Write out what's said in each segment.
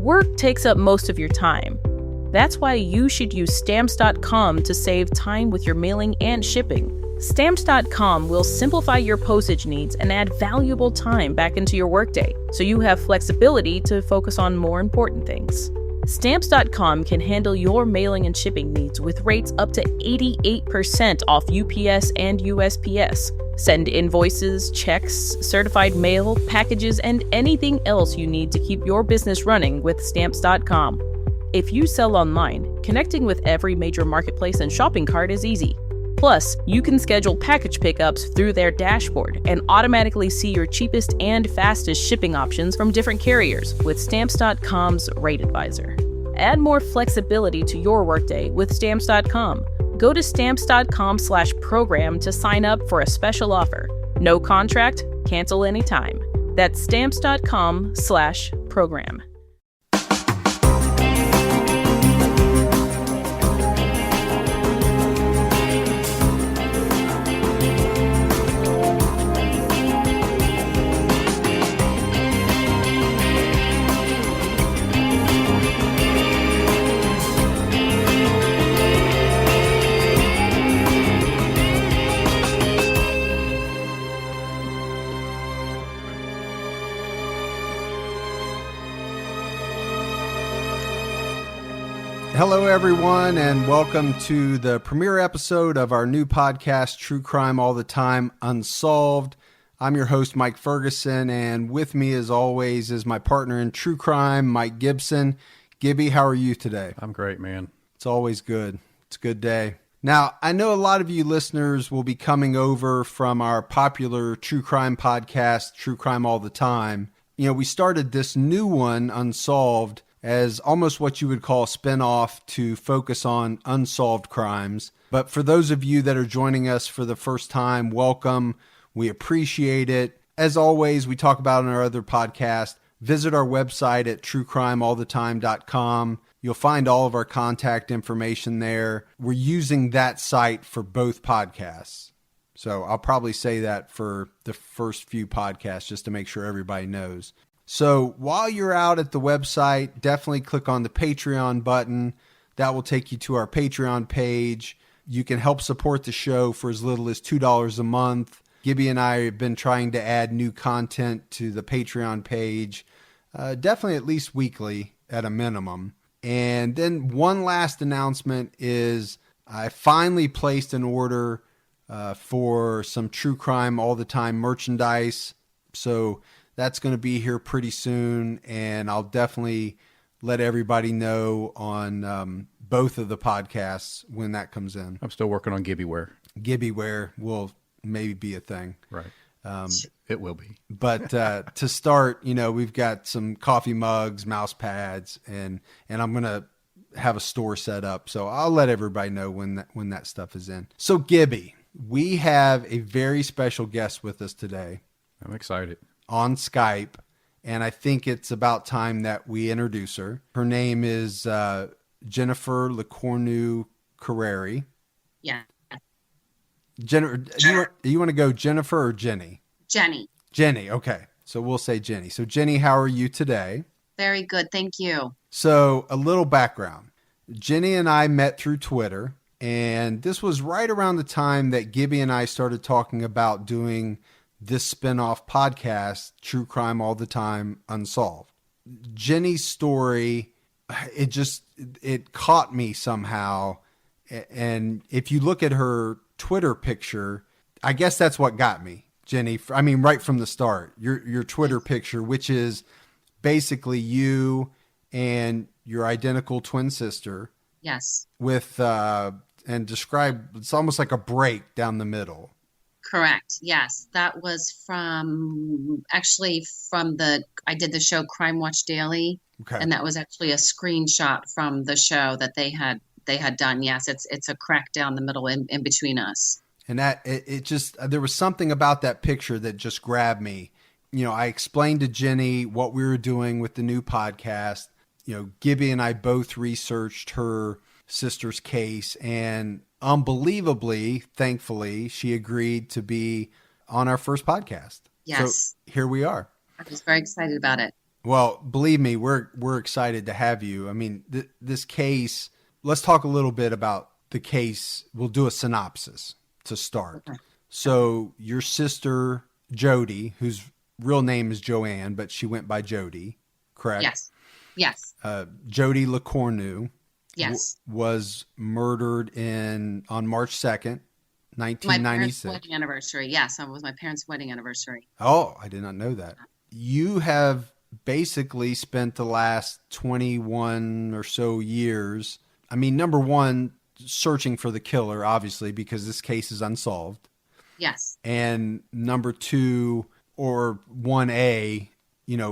Work takes up most of your time. That's why you should use Stamps.com to save time with your mailing and shipping. Stamps.com will simplify your postage needs and add valuable time back into your workday, so you have flexibility to focus on more important things. Stamps.com can handle your mailing and shipping needs with rates up to 88% off UPS and USPS. Send invoices, checks, certified mail, packages, and anything else you need to keep your business running with Stamps.com. If you sell online, connecting with every major marketplace and shopping cart is easy. Plus, you can schedule package pickups through their dashboard and automatically see your cheapest and fastest shipping options from different carriers with Stamps.com's Rate Advisor. Add more flexibility to your workday with Stamps.com. Go to Stamps.com/program to sign up for a special offer. No contract, cancel anytime. That's Stamps.com/program. Hello, everyone, and welcome to the premiere episode of our new podcast, True Crime All the Time, Unsolved. I'm your host, Mike Ferguson, and with me, as always, is my partner in true crime, Mike Gibson. Gibby, how are you today? I'm great, man. It's always good. It's a good day. Now, I know a lot of you listeners will be coming over from our popular true crime podcast, True Crime All the Time. You know, we started this new one, Unsolved, as almost what you would call a spinoff to focus on unsolved crimes. But for those of you that are joining us for the first time, welcome. We appreciate it. As always, we talk about in our other podcast. Visit our website at truecrimeallthetime.com. You'll find all of our contact information there. We're using that site for both podcasts. So I'll probably say that for the first few podcasts just to make sure everybody knows. So while you're out at the website, definitely click on the Patreon button. That will take you to our Patreon page. You can help support the show for as little as $2 a month. Gibby and I have been trying to add new content to the Patreon page, definitely at least weekly at a minimum. And then one last announcement is I finally placed an order for some True Crime All the Time merchandise. So that's going to be here pretty soon, and I'll definitely let everybody know on both of the podcasts when that comes in. I'm still working on Gibby wear. Gibby wear will maybe be a thing. Right. It will be. But to start, you know, we've got some coffee mugs, mouse pads, and I'm going to have a store set up. So I'll let everybody know when that stuff is in. So Gibby, we have a very special guest with us today. I'm excited. On Skype, and I think it's about time that we introduce her. Her name is Jennifer LeCornu Carrieri. Yeah. Do you want to go Jennifer or Jenny? Jenny. Jenny, okay. So we'll say Jenny. So Jenny, how are you today? Very good, thank you. So a little background. Jenny and I met through Twitter, and this was right around the time that Gibby and I started talking about doing this spin-off podcast, True Crime All the Time, Unsolved. Jenny's story, it caught me somehow. And if you look at her Twitter picture, I guess that's what got me, Jenny. I mean, right from the start, your Twitter picture, which is basically you and your identical twin sister. Yes. With, and describe, it's almost like a break down the middle. Correct. Yes. That was I did the show Crime Watch Daily. Okay. And that was actually a screenshot from the show that they had done. Yes. It's a crack down the middle in between us. And that it just, there was something about that picture that just grabbed me. You know, I explained to Jenny what we were doing with the new podcast. You know, Gibby and I both researched her sister's case, and unbelievably, thankfully, she agreed to be on our first podcast. Yes. So here we are. I was very excited about it. Well, believe me, we're excited to have you. I mean, this case, let's talk a little bit about the case. We'll do a synopsis to start. Okay. So your sister, Jody, whose real name is Joanne, but she went by Jody, correct? Yes. Jody LeCornu Yes. was murdered on March 2nd, My 1996. parents' wedding anniversary. Yes, it was my parents' wedding anniversary. Oh, I did not know that. You have basically spent the last 21 or so years, I mean, number one, searching for the killer, obviously, because this case is unsolved. Yes. And number two, or 1A,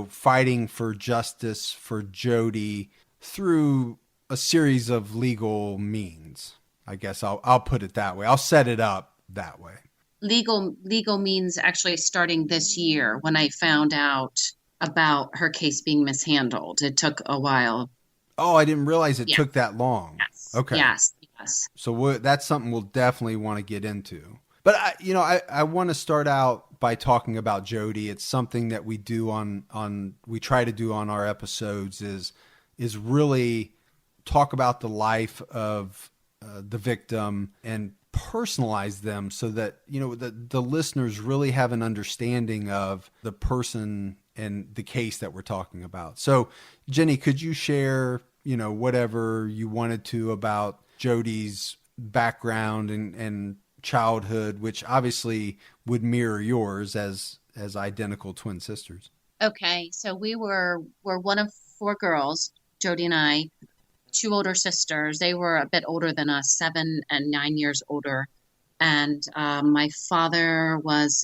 fighting for justice for Jody through a series of legal means. I guess I'll put it that way. I'll set it up that way. Legal means actually starting this year when I found out about her case being mishandled. It took a while. Oh, I didn't realize it Yes. took that long. Yes. Okay. Yes. So that's something we'll definitely want to get into. But I want to start out by talking about Jody. It's something that we do we try to do on our episodes is really talk about the life of the victim and personalize them so that the listeners really have an understanding of the person and the case that we're talking about. So, Jenny, could you share whatever you wanted to about Jody's background and childhood, which obviously would mirror yours as identical twin sisters? Okay, so we're one of four girls, Jody and I, two older sisters. They were a bit older than us, 7 and 9 years older. And my father was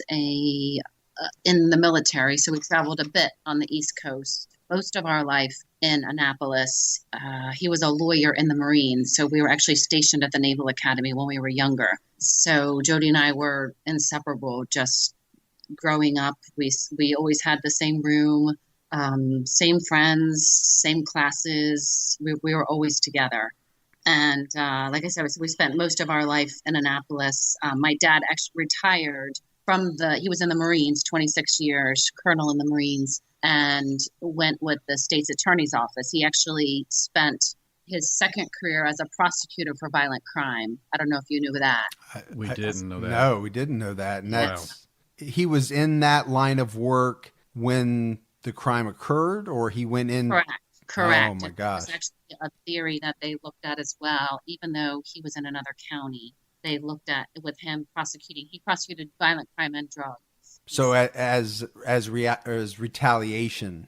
in the military, so we traveled a bit on the East Coast. Most of our life in Annapolis. He was a lawyer in the Marines, so we were actually stationed at the Naval Academy when we were younger. So Jody and I were inseparable just growing up. We always had the same room, same friends, same classes. We were always together. And like I said, we spent most of our life in Annapolis. My dad actually retired he was in the Marines, 26 years, colonel in the Marines, and went with the state's attorney's office. He actually spent his second career as a prosecutor for violent crime. I don't know if you knew that. We didn't know that. No, we didn't know that. And Wow. He was in that line of work when the crime occurred, or he went in? Correct. Oh my gosh. It was actually a theory that they looked at as well, even though he was in another county. They looked at with him prosecuting. He prosecuted violent crime and drugs. So as retaliation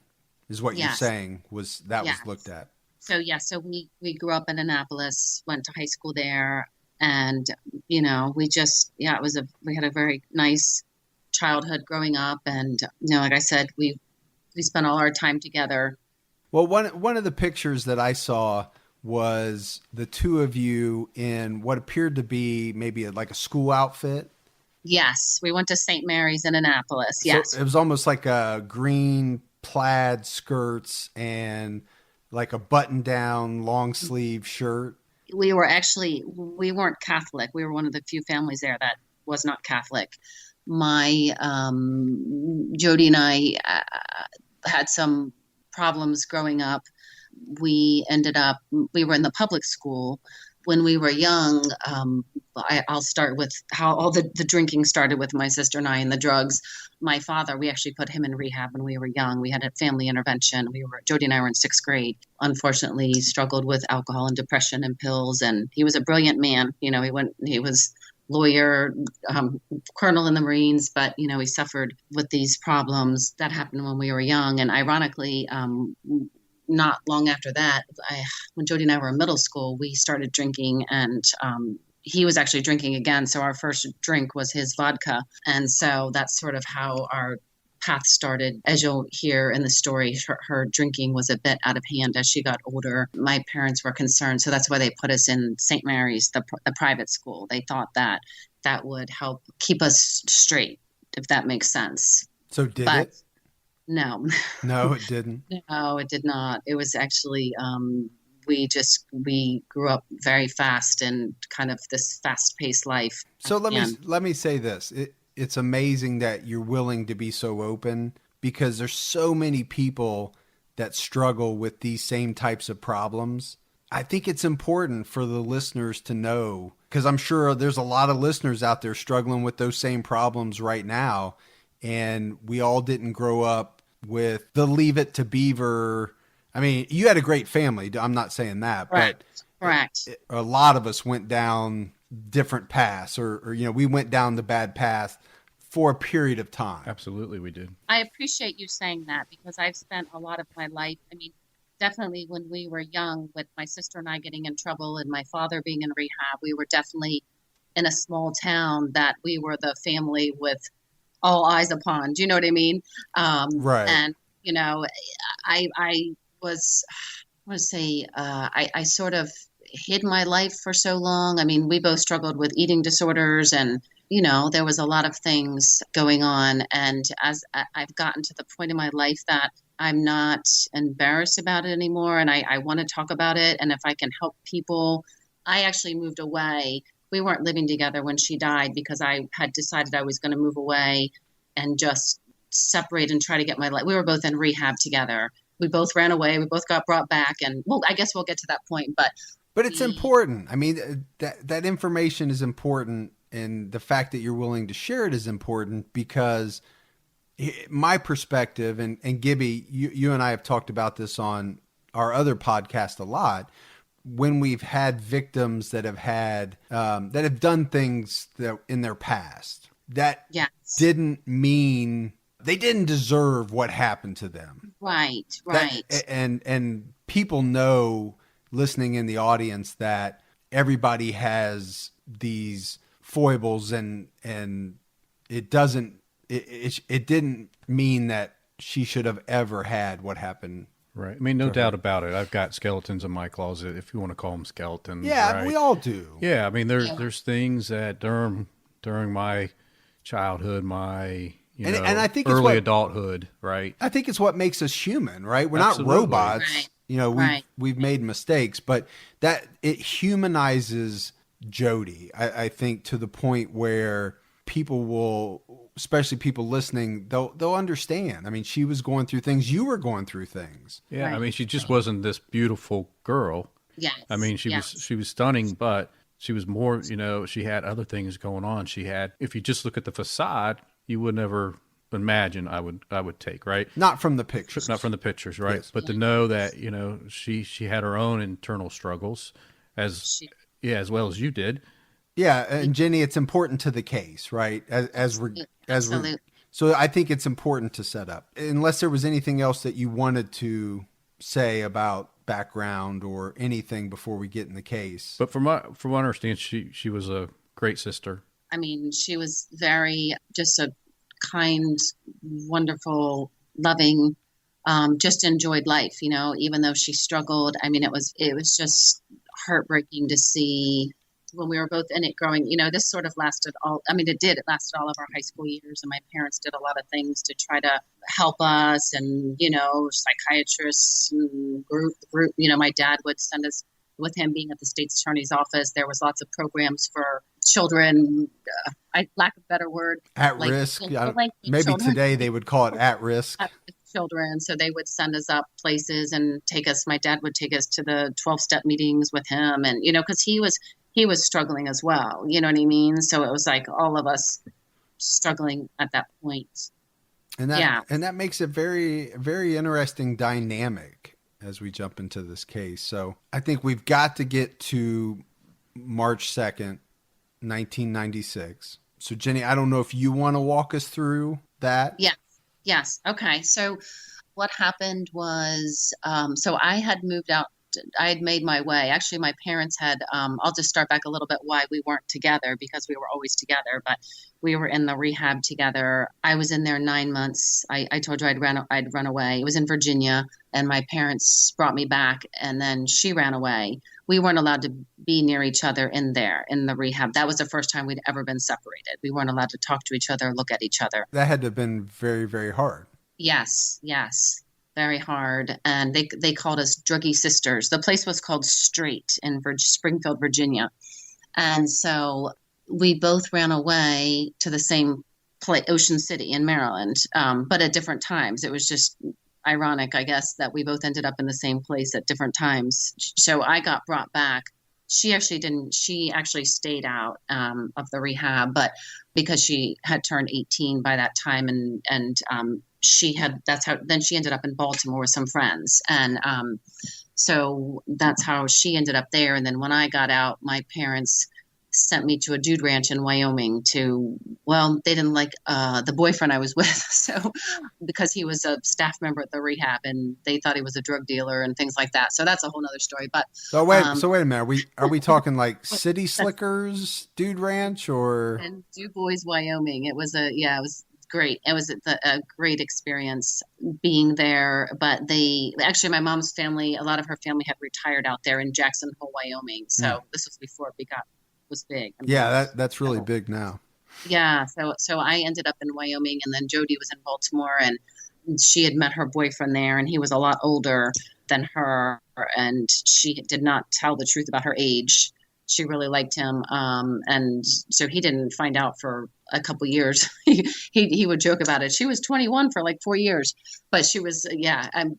is what you're Yes. saying was Yes. looked at. So we grew up in Annapolis, went to high school there, and we had a very nice childhood growing up, and like I said, we spent all our time together. Well, one of the pictures that I saw was the two of you in what appeared to be maybe like a school outfit. Yes, we went to St. Mary's in Annapolis. Yes. So it was almost like a green plaid skirts and like a button-down long sleeve shirt. We weren't Catholic. We were one of the few families there that was not Catholic. My Jody and I had some problems growing up. We were in the public school. When we were young, I'll start with how all the drinking started with my sister and I and the drugs. My father, we actually put him in rehab when we were young. We had a family intervention. Jody and I were in 6th grade. Unfortunately, he struggled with alcohol and depression and pills. And he was a brilliant man. He was lawyer, colonel in the Marines, but he suffered with these problems that happened when we were young. And ironically, not long after that, when Jody and I were in middle school, we started drinking, and he was actually drinking again. So our first drink was his vodka. And so that's sort of how our path started. As you'll hear in the story, her drinking was a bit out of hand as she got older. My parents were concerned. So that's why they put us in St. Mary's, the private school. They thought that would help keep us straight, if that makes sense. So did it? No. No, it didn't. No, it did not. It was actually, we grew up very fast in kind of this fast-paced life. So let me say this. It's amazing that you're willing to be so open, because there's so many people that struggle with these same types of problems. I think it's important for the listeners to know, because I'm sure there's a lot of listeners out there struggling with those same problems right now. And we all didn't grow up with the Leave It to Beaver. I mean, you had a great family. I'm not saying that, Correct. but Correct. A lot of us went down different paths, or we went down the bad path for a period of time. Absolutely, we did. I appreciate you saying that, because I've spent a lot of my life, I mean, definitely when we were young, with my sister and I getting in trouble and my father being in rehab, we were definitely in a small town that we were the family with all eyes upon. Do you know what I mean? Right. And, I was, I want to say, I sort of hid my life for so long. I mean, we both struggled with eating disorders, and, there was a lot of things going on. And as I've gotten to the point in my life that I'm not embarrassed about it anymore, and I want to talk about it. And if I can help people, I actually moved away. We weren't living together when she died, because I had decided I was going to move away and just separate and try to get my life. We were both in rehab together. We both ran away. We both got brought back. And well, I guess we'll get to that point, but it's important. I mean, that information is important. And the fact that you're willing to share it is important, because my perspective, and Gibby, you and I have talked about this on our other podcast a lot, when we've had victims that have had, that have done things that in their past that didn't mean they didn't deserve what happened to them. Right. And people know, listening in the audience, that everybody has these foibles, and it didn't mean that she should have ever had what happened. Right. I mean, no doubt about it. I've got skeletons in my closet, if you want to call them skeletons. Yeah, right? We all do. Yeah. I mean, there's things that during my childhood, my and I think early adulthood, right? I think it's what makes us human, right? We're Absolutely. not robots. Right. We've made mistakes, but that it humanizes Jody, I think, to the point where people will, especially people listening, they'll understand. I mean, she was going through things. You were going through things. Yeah. Right. I mean, she just wasn't this beautiful girl. Yes. I mean, she was stunning, but she was more, she had other things going on. She had, if you just look at the facade, you would never imagine I would take, right? Not from the pictures. Not from the pictures, right? Yes. But to know that, she had her own internal struggles as well as you did. Yeah. And Jenny, it's important to the case, right? So I think it's important to set up, unless there was anything else that you wanted to say about background or anything before we get in the case. But from what I understand, she was a great sister. I mean, she was just a kind, wonderful, loving, just enjoyed life, even though she struggled. I mean, it was just heartbreaking to see when we were both in it growing. This sort of lasted it lasted all of our high school years, and my parents did a lot of things to try to help us, and, psychiatrists and group, my dad would send us, with him being at the state's attorney's office, there was lots of programs for children, lack of a better word, at risk. Maybe children. Today they would call it at risk. Children. So they would send us up places and my dad would take us to the 12-step meetings with him. And, because he was struggling as well. You know what I mean? So it was like all of us struggling at that point. And that makes it very, very interesting dynamic as we jump into this case. So I think we've got to get to March 2nd, 1996. So Jenny, I don't know if you want to walk us through that. Yes. Okay. So what happened was, so I had moved out. I had made my way. Actually, my parents had, I'll just start back a little bit why we weren't together, because we were always together, but we were in the rehab together. I was in there 9 months. I told you I'd run away. It was in Virginia, and my parents brought me back, and then she ran away. We weren't allowed to be near each other in the rehab. That was the first time we'd ever been separated. We weren't allowed to talk to each other, look at each other. That had to have been very, very hard. Yes. Very hard. And they called us druggy sisters. The place was called Straight in Springfield, Virginia. And so we both ran away to the same place, Ocean City in Maryland, but at different times. It was just ironic, I guess, that we both ended up in the same place at different times. So I got brought back. She actually didn't. She actually stayed out of the rehab, but because she had turned 18 by that time, and she had. That's how. Then she ended up in Baltimore with some friends, and so that's how she ended up there. And then when I got out, my parents sent me to a dude ranch in Wyoming they didn't like the boyfriend I was with. So because he was a staff member at the rehab and they thought he was a drug dealer and things like that. So that's a whole nother story. But so wait a minute. Are we talking like City Slickers Dude Ranch or in Du Bois, Wyoming? It was it was great. It was a great experience being there. But my mom's family, a lot of her family had retired out there in Jackson Hole, Wyoming. So this was before it was big. Yeah, that's really big now. Yeah, so I ended up in Wyoming, and then Jody was in Baltimore, and she had met her boyfriend there, and he was a lot older than her, and she did not tell the truth about her age. She really liked him, and so he didn't find out for a couple years. he would joke about it. She was 21 for like 4 years, but she was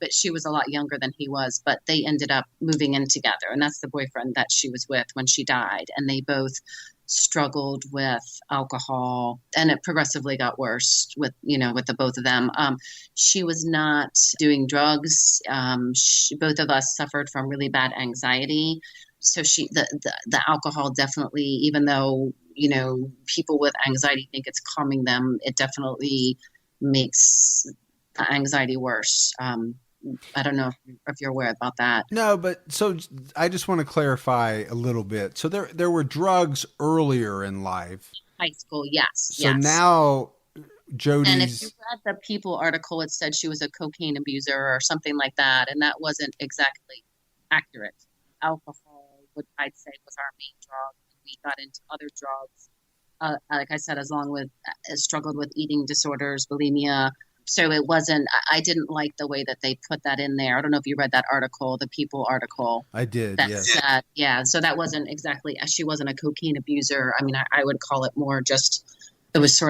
but she was a lot younger than he was. But they ended up moving in together, and that's the boyfriend that she was with when she died. And they both struggled with alcohol, and it progressively got worse with the both of them. She was not doing drugs. Both of us suffered from really bad anxiety. So the alcohol definitely, even though, people with anxiety think it's calming them, it definitely makes the anxiety worse. I don't know if you're aware about that. No, but so I just want to clarify a little bit. So there were drugs earlier in life. High school, yes. So now Jody's... And if you read the People article, it said she was a cocaine abuser or something like that, and that wasn't exactly accurate. Alcohol, I'd say, was our main drug. We got into other drugs, like I said, struggled with eating disorders, bulimia. So it wasn't, I didn't like the way that they put that in there. I don't know if you read that article, the People article. I did, yes. So that wasn't exactly, she wasn't a cocaine abuser. I mean, I would call it more just, it was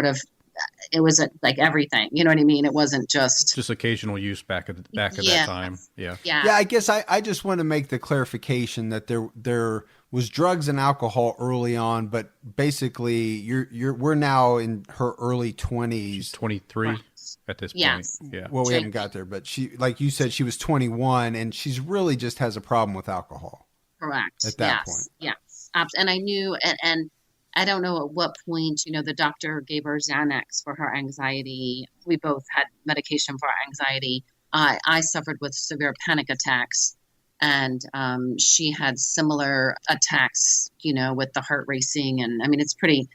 like everything, you know what I mean? It wasn't just occasional use back at that time. Yeah. I guess I just want to make the clarification that there was drugs and alcohol early on, but basically we're now in her early 20s. She's 23 right. At this point. Yes. Yeah. Well, we haven't got there, but she, like you said, she was 21 and she's really just has a problem with alcohol. Correct. At that point. Yes. And I knew, and I don't know at what point, the doctor gave her Xanax for her anxiety. We both had medication for our anxiety. I suffered with severe panic attacks, and she had similar attacks, with the heart racing. And I mean, it's pretty,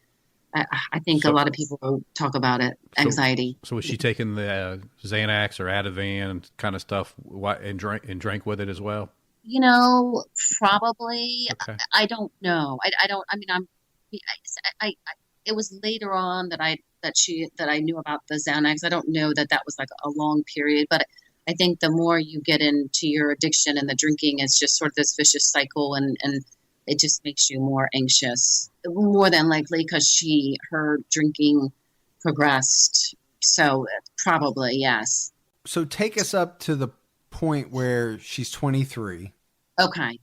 I think a lot of people talk about it, anxiety. So was she taking the Xanax or Ativan kind of stuff and drank with it as well? Probably. Okay. I don't know. It was later on that I knew about the Xanax. I don't know that was like a long period, but I think the more you get into your addiction and the drinking, it's just sort of this vicious cycle, and it just makes you more anxious, more than likely, because her drinking progressed. So probably, yes. So take us up to the point where she's 23. Okay.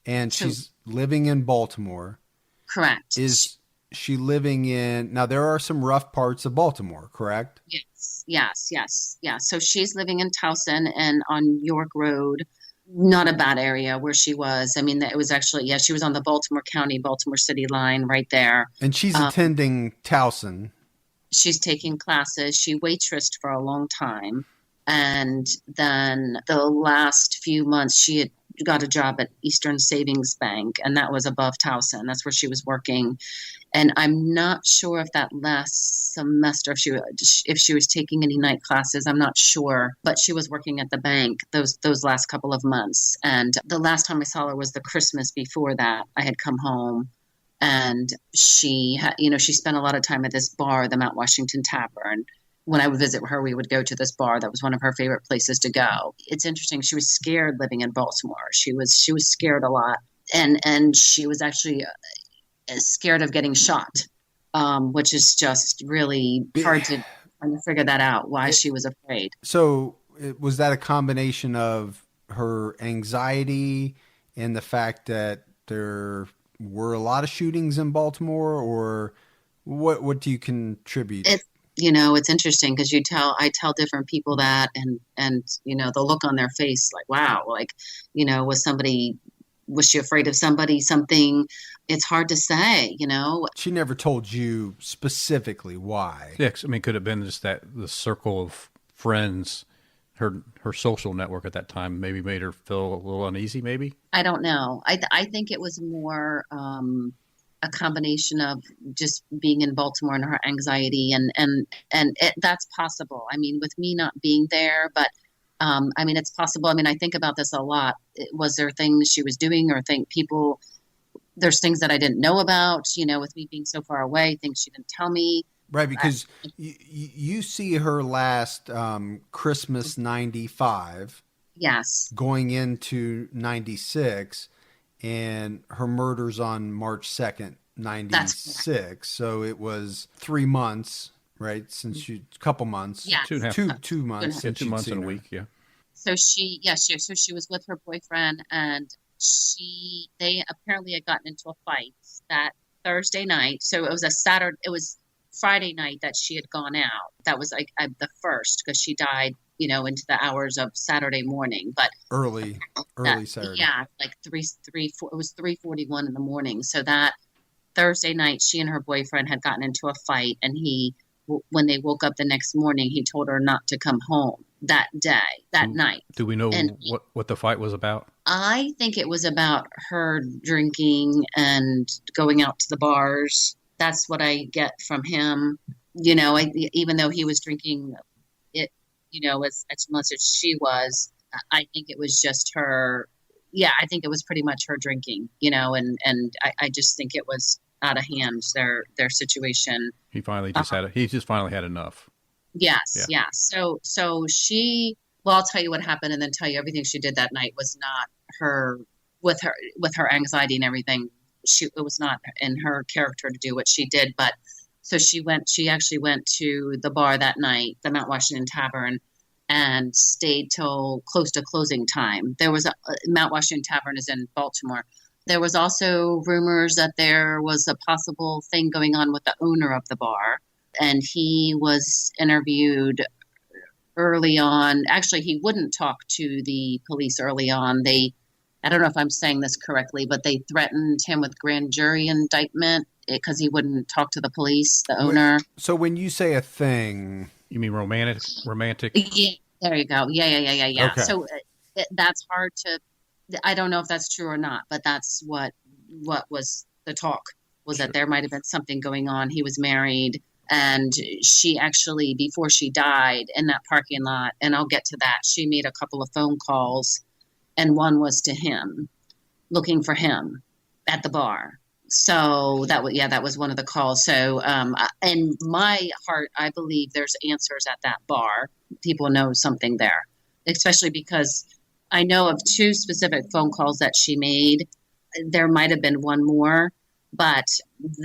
And she's living in Baltimore. Correct. Is she living in, now there are some rough parts of Baltimore, correct? Yes. So she's living in Towson and on York Road, not a bad area where she was. I mean, it was actually, she was on the Baltimore County, Baltimore City line right there. And she's attending Towson. She's taking classes. She waitressed for a long time. And then the last few months, she had got a job at Eastern Savings Bank, and that was above Towson. That's where she was working. And I'm not sure if that last semester, if she was taking any night classes, I'm not sure. But she was working at the bank those last couple of months. And the last time I saw her was the Christmas before that. I had come home, and she spent a lot of time at this bar, the Mount Washington Tavern. When I would visit her, we would go to this bar. That was one of her favorite places to go. It's interesting. She was scared living in Baltimore. She was scared a lot. And she was actually scared of getting shot, which is just really hard to figure that out, why she was afraid. So Was that a combination of her anxiety and the fact that there were a lot of shootings in Baltimore, or what do you contribute? It's interesting because I tell different people that, and the look on their face, like, wow, like, was she afraid of something? It's hard to say, She never told you specifically why. Yeah, I mean, could have been just that the circle of friends, her social network at that time maybe made her feel a little uneasy, maybe? I don't know. I think it was more a combination of just being in Baltimore and her anxiety, and that's possible. I mean, with me not being there, but I mean, it's possible. I mean, I think about this a lot. Was there things she was doing, or there's things that I didn't know about, with me being so far away, things she didn't tell me. Right, because you see her last Christmas 95. Yes. Going into 96, and her murder's on March 2nd, 96. So it was 3 months, right? Since a couple months. Yeah. 2 months. 2 months and a week, yeah. So she was with her boyfriend, and they apparently had gotten into a fight that Thursday night. So it was Friday night that she had gone out. That was like the first, because she died, into the hours of Saturday morning, but early Saturday. Yeah, like 4, it was 3:41 in the morning. So that Thursday night, she and her boyfriend had gotten into a fight, and when they woke up the next morning, he told her not to come home that night. Do we know what the fight was about? I think it was about her drinking and going out to the bars. That's what I get from him. Even though he was drinking it, as much as she was, I think it was just her. Yeah, I think it was pretty much her drinking, and I just think it was out of hand, their situation. He finally just finally had enough. Yes. Yeah. So I'll tell you what happened, and then tell you everything she did that night was not her, with her anxiety and everything. It was not in her character to do what she did, but so she actually went to the bar that night, the Mount Washington Tavern, and stayed till close to closing time. There was Mount Washington Tavern is in Baltimore. There was also rumors that there was a possible thing going on with the owner of the bar, and he was interviewed early on. Actually, he wouldn't talk to the police early on. I don't know if I'm saying this correctly, but they threatened him with grand jury indictment because he wouldn't talk to the police, the owner. So when you say a thing, you mean romantic? Yeah, there you go. Yeah. Okay. So that's hard to. I don't know if that's true or not, but that's what was the talk, was Sure. that there might have been something going on. He was married, and she actually, before she died in that parking lot, and I'll get to that, she made a couple of phone calls, and one was to him, looking for him at the bar. So that was one of the calls. So in my heart, I believe there's answers at that bar. People know something there, especially because I know of 2 specific phone calls that she made. There might have been one more, but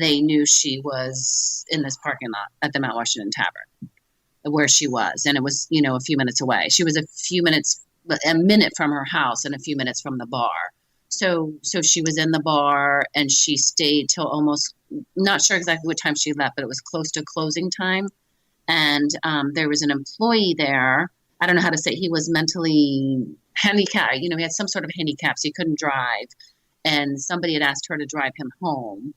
they knew she was in this parking lot at the Mount Washington Tavern where she was. And it was, a few minutes away. She was a minute from her house and a few minutes from the bar. So she was in the bar, and she stayed till almost, not sure exactly what time she left, but it was close to closing time. And there was an employee there. I don't know how to say, he was mentally handicapped. He had some sort of handicap, so he couldn't drive. And somebody had asked her to drive him home,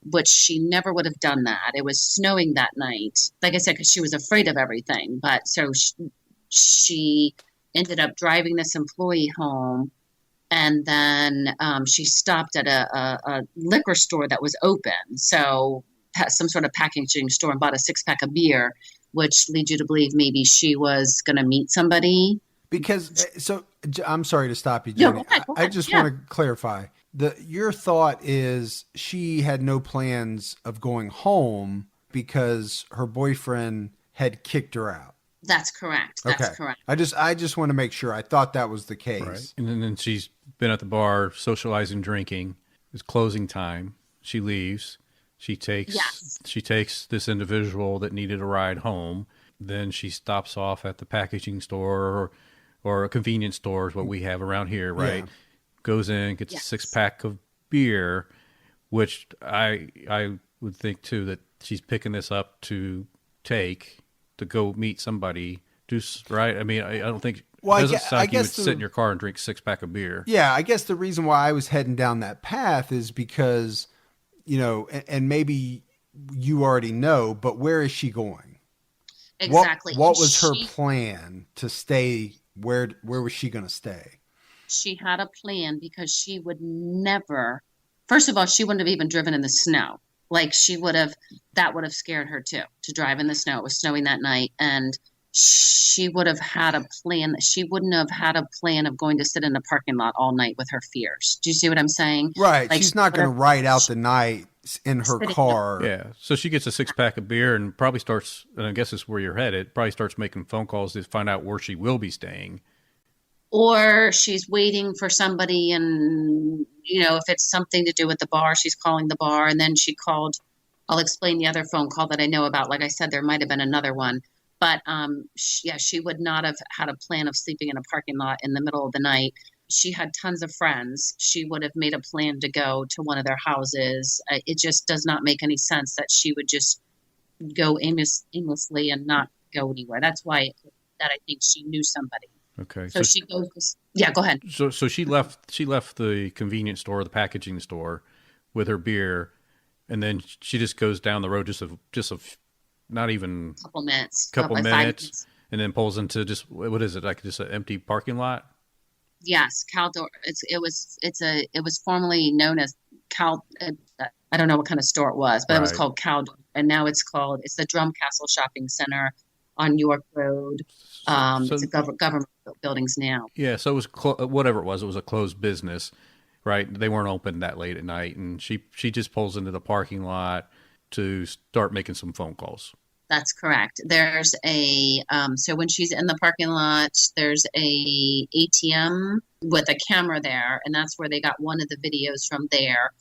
which she never would have done that. It was snowing that night, like I said, because she was afraid of everything. But so she ended up driving this employee home. And then she stopped at a liquor store that was open. So some sort of packaging store, and bought a 6-pack of beer, which leads you to believe maybe she was going to meet somebody. Because, so I'm sorry to stop you, Jenny. No, go ahead. I just want to clarify. Your thought is she had no plans of going home because her boyfriend had kicked her out. That's correct. That's okay. correct. I just want to make sure. I thought that was the case. Right. And then she's been at the bar socializing, drinking. It's closing time. She leaves. She takes this individual that needed a ride home. Then she stops off at the packaging store or a convenience store is what we have around here, right? Yeah. Goes in, gets Yes. a 6-pack of beer, which I would think too that she's picking this up to go meet somebody, right? I mean, I don't think Well, it doesn't sound like you would guess sit in your car and drink 6-pack of beer. Yeah, I guess the reason why I was heading down that path is because, and maybe you already know, but where is she going? Exactly. What was her plan to stay? Where was she going to stay? She had a plan because she would never, first of all, she wouldn't have even driven in the snow. Like that would have scared her too, to drive in the snow. It was snowing that night. And she would have had a plan. She wouldn't have had a plan of going to sit in the parking lot all night with her fears. Do you see what I'm saying? Right. Like, she's not going to ride out the night in her car. Yeah. So she gets a 6-pack of beer and probably starts, and I guess it's where you're headed, probably starts making phone calls to find out where she will be staying. Or she's waiting for somebody, and if it's something to do with the bar, she's calling the bar. And then she called, I'll explain the other phone call that I know about. Like I said, there might have been another one, but she would not have had a plan of sleeping in a parking lot in the middle of the night. She had tons of friends. She would have made a plan to go to one of their houses. It just does not make any sense that she would just go aimlessly and not go anywhere. That's why that I think she knew somebody. Okay. So she goes. Yeah, go ahead. So she left the convenience store, the packaging store, with her beer, and then she just goes down the road not even Couple minutes. couple 5 minutes, and then pulls into what is it, like just an empty parking lot? Yes, Caldor. It was formerly known as Cal. I don't know what kind of store it was, but it was Right. called Caldor, and now it's the Drum Castle Shopping Center on York Road. It's a government buildings now. Yeah, so it was whatever it was a closed business, right? They weren't open that late at night, and she just pulls into the parking lot to start making some phone calls. That's correct. There's so when she's in the parking lot, there's a ATM with a camera there, and that's where they got one of the videos from there.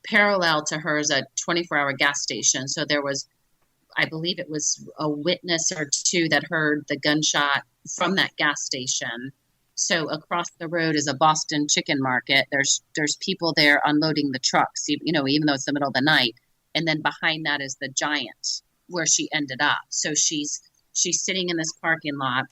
Parallel to her is a 24-hour gas station. So there was, I believe it was a witness or two that heard the gunshot from that gas station. So across the road is a Boston chicken market. There's people there unloading the trucks, even though it's the middle of the night. And then behind that is the Giant, where she ended up. So she's sitting in this parking lot.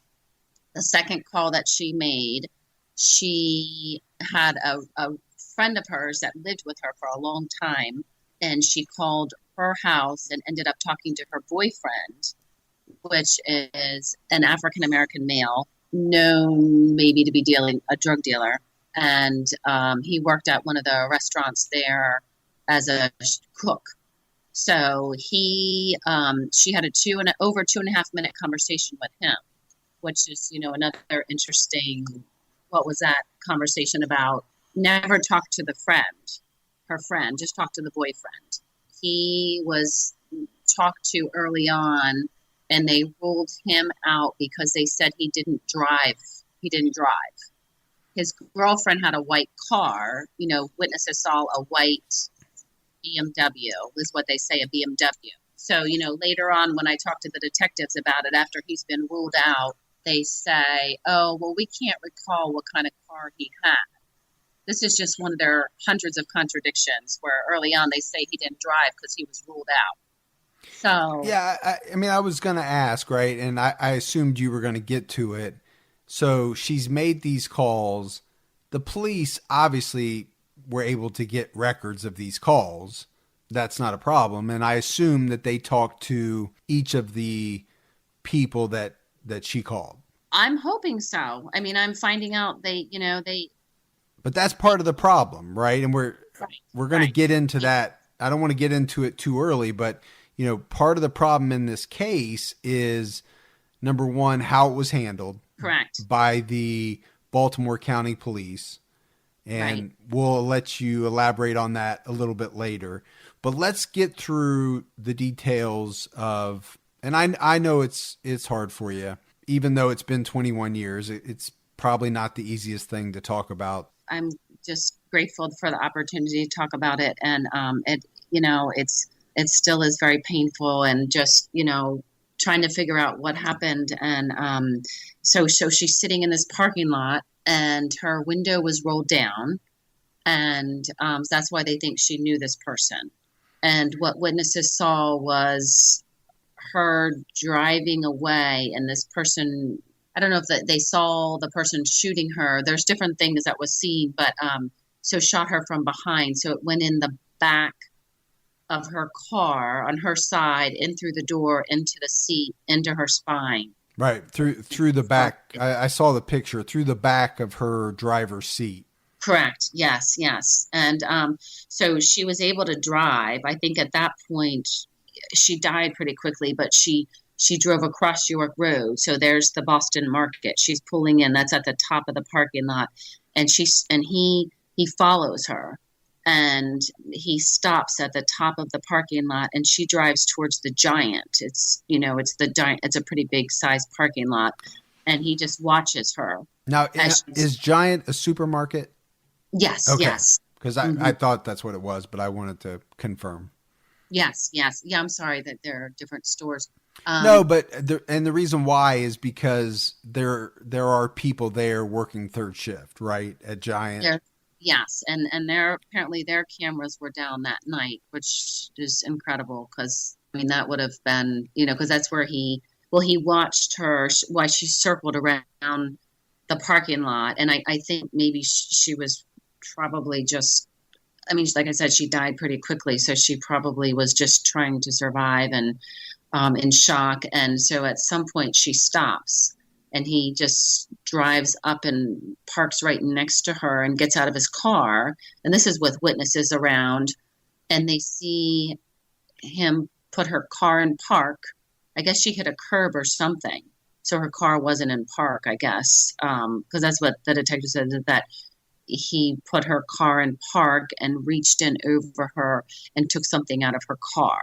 The second call that she made, she had a friend of hers that lived with her for a long time, and she called her house and ended up talking to her boyfriend, which is an African-American male, known maybe to be a drug dealer. And he worked at one of the restaurants there as a cook. So she had over 2.5 minute conversation with him, which is, another interesting, what was that conversation about? Never talked to her friend, just talked to the boyfriend. He was talked to early on, and they ruled him out because they said he didn't drive. His girlfriend had a white car. Witnesses saw a white BMW, is what they say, a BMW. So, later on when I talked to the detectives about it, after he's been ruled out, they say, oh, well, we can't recall what kind of car he had. This is just one of their hundreds of contradictions where early on they say he didn't drive because he was ruled out. So yeah, I mean, I was going to ask, right? And I assumed you were going to get to it. So she's made these calls. The police obviously were able to get records of these calls. That's not a problem. And I assume that they talked to each of the people that she called. I'm hoping so. I mean, I'm finding out they. But that's part of the problem, right? And we're going to get into that. I don't want to get into it too early, but part of the problem in this case is, number one, how it was handled. Correct. By the Baltimore County Police. And we'll let you elaborate on that a little bit later. But let's get through the details of, and I know it's hard for you, even though it's been 21 years. It's probably not the easiest thing to talk about. I'm just grateful for the opportunity to talk about it. And it still is very painful, and just, trying to figure out what happened. And so she's sitting in this parking lot, and her window was rolled down, and so that's why they think she knew this person. And what witnesses saw was her driving away, and this person, I don't know if they saw the person shooting her. There's different things that was seen, but so shot her from behind. So it went in the back of her car on her side, in through the door, into the seat, into her spine. Right, through the back. I saw the picture, through the back of her driver's seat. Correct. Yes, yes. And so she was able to drive. I think at that point she died pretty quickly, but she drove across York Road. So there's the Boston Market. She's pulling in. That's at the top of the parking lot, and he follows her, and he stops at the top of the parking lot, and she drives towards the Giant. It's the Giant. It's a pretty big sized parking lot, and he just watches her. Now, is Giant a supermarket? Yes. Okay. Yes. Because I thought that's what it was, but I wanted to confirm. Yes. Yes. Yeah. I'm sorry that there are different stores. No, but the reason why is because there are people there working third shift, right, at Giant. Yes, and apparently their cameras were down that night, which is incredible, because I mean that would have been, because that's where he watched her while she circled around the parking lot, and I think maybe she was probably just, I mean, like I said, she died pretty quickly, so she probably was just trying to survive and in shock, and so at some point she stops. And he just drives up and parks right next to her and gets out of his car. And this is with witnesses around. And they see him put her car in park. I guess she hit a curb or something. So her car wasn't in park, I guess. Because that's what the detective said, that he put her car in park and reached in over her and took something out of her car.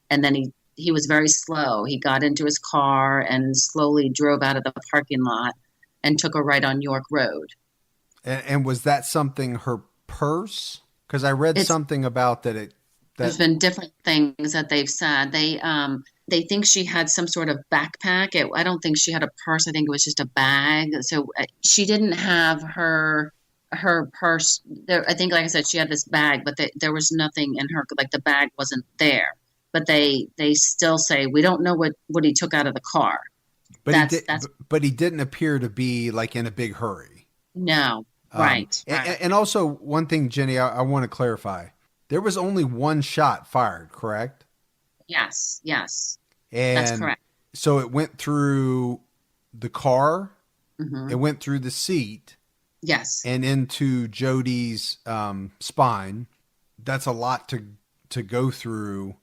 And then he was very slow. He got into his car and slowly drove out of the parking lot and took a right on York Road. And was that something, her purse? Because I read something about that. There's been different things that they've said. They think she had some sort of backpack. I don't think she had a purse. I think it was just a bag. So she didn't have her purse. I think, like I said, she had this bag, but there was nothing in her. Like the bag wasn't there. But they still say, we don't know what he took out of the car. But he didn't appear to be like in a big hurry. No, right. And also one thing, Jenny, I want to clarify. There was only one shot fired, correct? Yes. And that's correct. So it went through the car, Mm-hmm. It went through the seat. Yes. And into Jody's spine. That's a lot to go through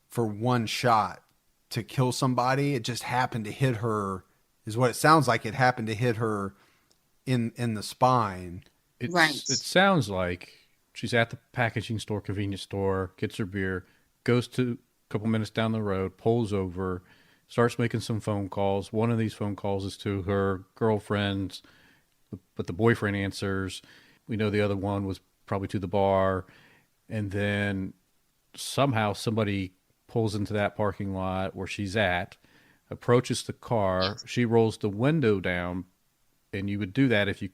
for one shot to kill somebody. It just happened to hit her, is what it sounds like. It happened to hit her in the spine. Right. It sounds like she's at the packaging store, convenience store, gets her beer, goes to a couple minutes down the road, pulls over, starts making some phone calls. One of these phone calls is to her girlfriend, but the boyfriend answers. We know the other one was probably to the bar. And then somehow somebody pulls into that parking lot where she's at, approaches the car. Yes. She rolls the window down, and you would do that if you,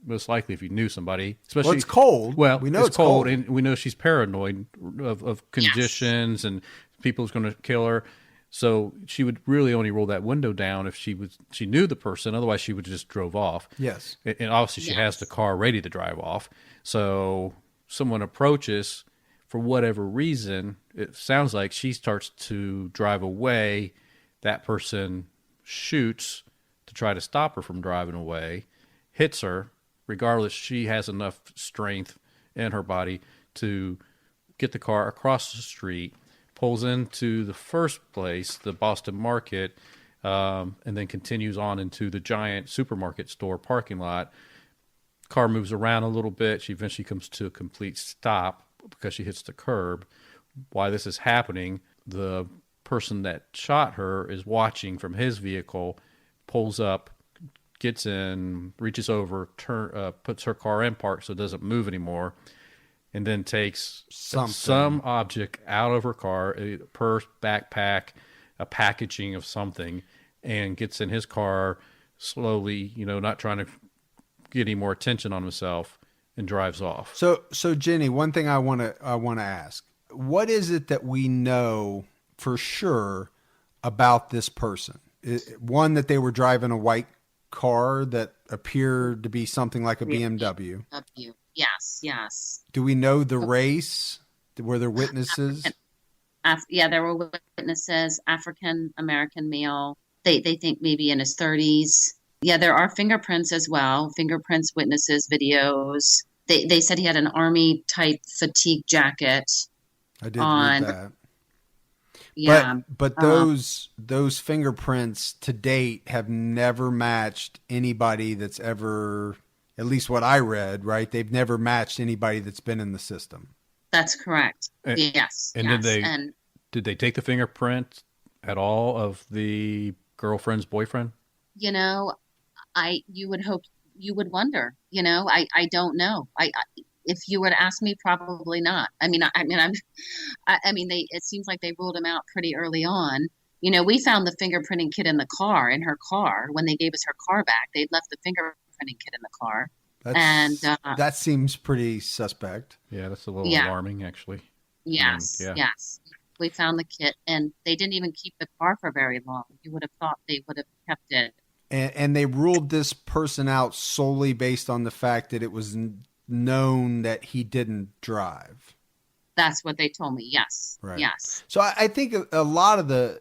most likely if you knew somebody. Especially, well, it's cold. Well, we know it's cold, and we know she's paranoid of conditions, yes, and people's going to kill her. So she would really only roll that window down if she knew the person. Otherwise, she would just drove off. Yes, and obviously she has the car ready to drive off. So someone approaches. For whatever reason, it sounds like she starts to drive away. That person shoots to try to stop her from driving away, hits her. Regardless, she has enough strength in her body to get the car across the street, pulls into the first place, the Boston Market, and then continues on into the Giant supermarket store parking lot. Car moves around a little bit. She eventually comes to a complete stop because she hits the curb. While this is happening, the person that shot her is watching from his vehicle, pulls up, gets in, reaches over, puts her car in park so it doesn't move anymore, and then takes some object out of her car, a purse, backpack, a packaging of something and gets in his car slowly, not trying to get any more attention on himself, and drives off. So Jenny, one thing I want to ask, what is it that we know for sure about this person? One, that they were driving a white car that appeared to be something like a BMW. Yes. Do we know the race? Were there witnesses? There were witnesses, African American male. They think maybe in his 30s. Yeah, there are fingerprints as well. Fingerprints, witnesses, videos. They said he had an army type fatigue jacket. I did read that. Yeah, but those fingerprints to date have never matched anybody that's ever, at least what I read, right? They've never matched anybody that's been in the system. That's correct. Yes. And did they take the fingerprint at all of the girlfriend's boyfriend? You would hope, you would wonder. I don't know. If you were to ask me, probably not. It seems like they ruled him out pretty early on. We found the fingerprinting kit in her car. When they gave us her car back, they'd left the fingerprinting kit in the car. That seems pretty suspect. Yeah, that's a little alarming, actually. Yes. We found the kit, and they didn't even keep the car for very long. You would have thought they would have kept it. And they ruled this person out solely based on the fact that it was known that he didn't drive. That's what they told me. Yes. Right. Yes. So I think a lot of the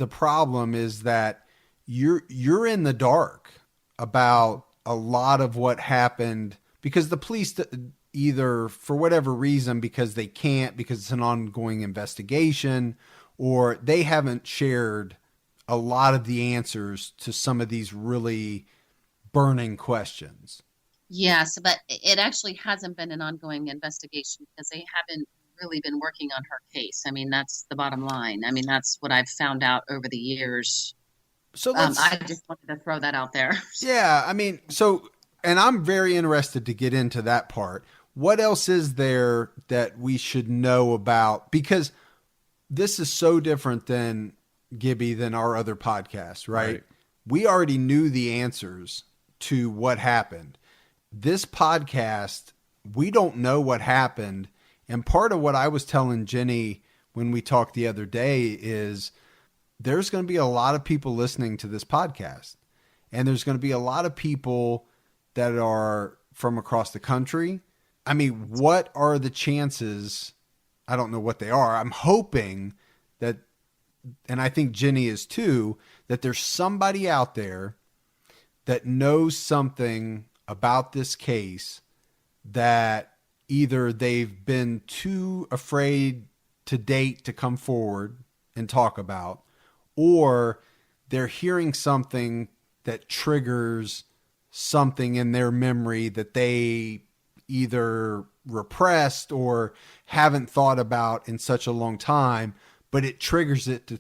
problem is that you're in the dark about a lot of what happened, because the police, either for whatever reason, because they can't, because it's an ongoing investigation, or they haven't shared a lot of the answers to some of these really burning questions. Yes, but it actually hasn't been an ongoing investigation because they haven't really been working on her case. That's the bottom line. That's what I've found out over the years. So I just wanted to throw that out there. Yeah, and I'm very interested to get into that part. What else is there that we should know about? Because this is so different than Gibby, than our other podcasts, right? We already knew the answers to what happened. This podcast, we don't know what happened. And part of what I was telling Jenny when we talked the other day is there's going to be a lot of people listening to this podcast. And there's going to be a lot of people that are from across the country. What are the chances? I don't know what they are. I'm hoping that, and I think Jenny is too, that there's somebody out there that knows something about this case that either they've been too afraid to date to come forward and talk about, or they're hearing something that triggers something in their memory that they either repressed or haven't thought about in such a long time, but it triggers it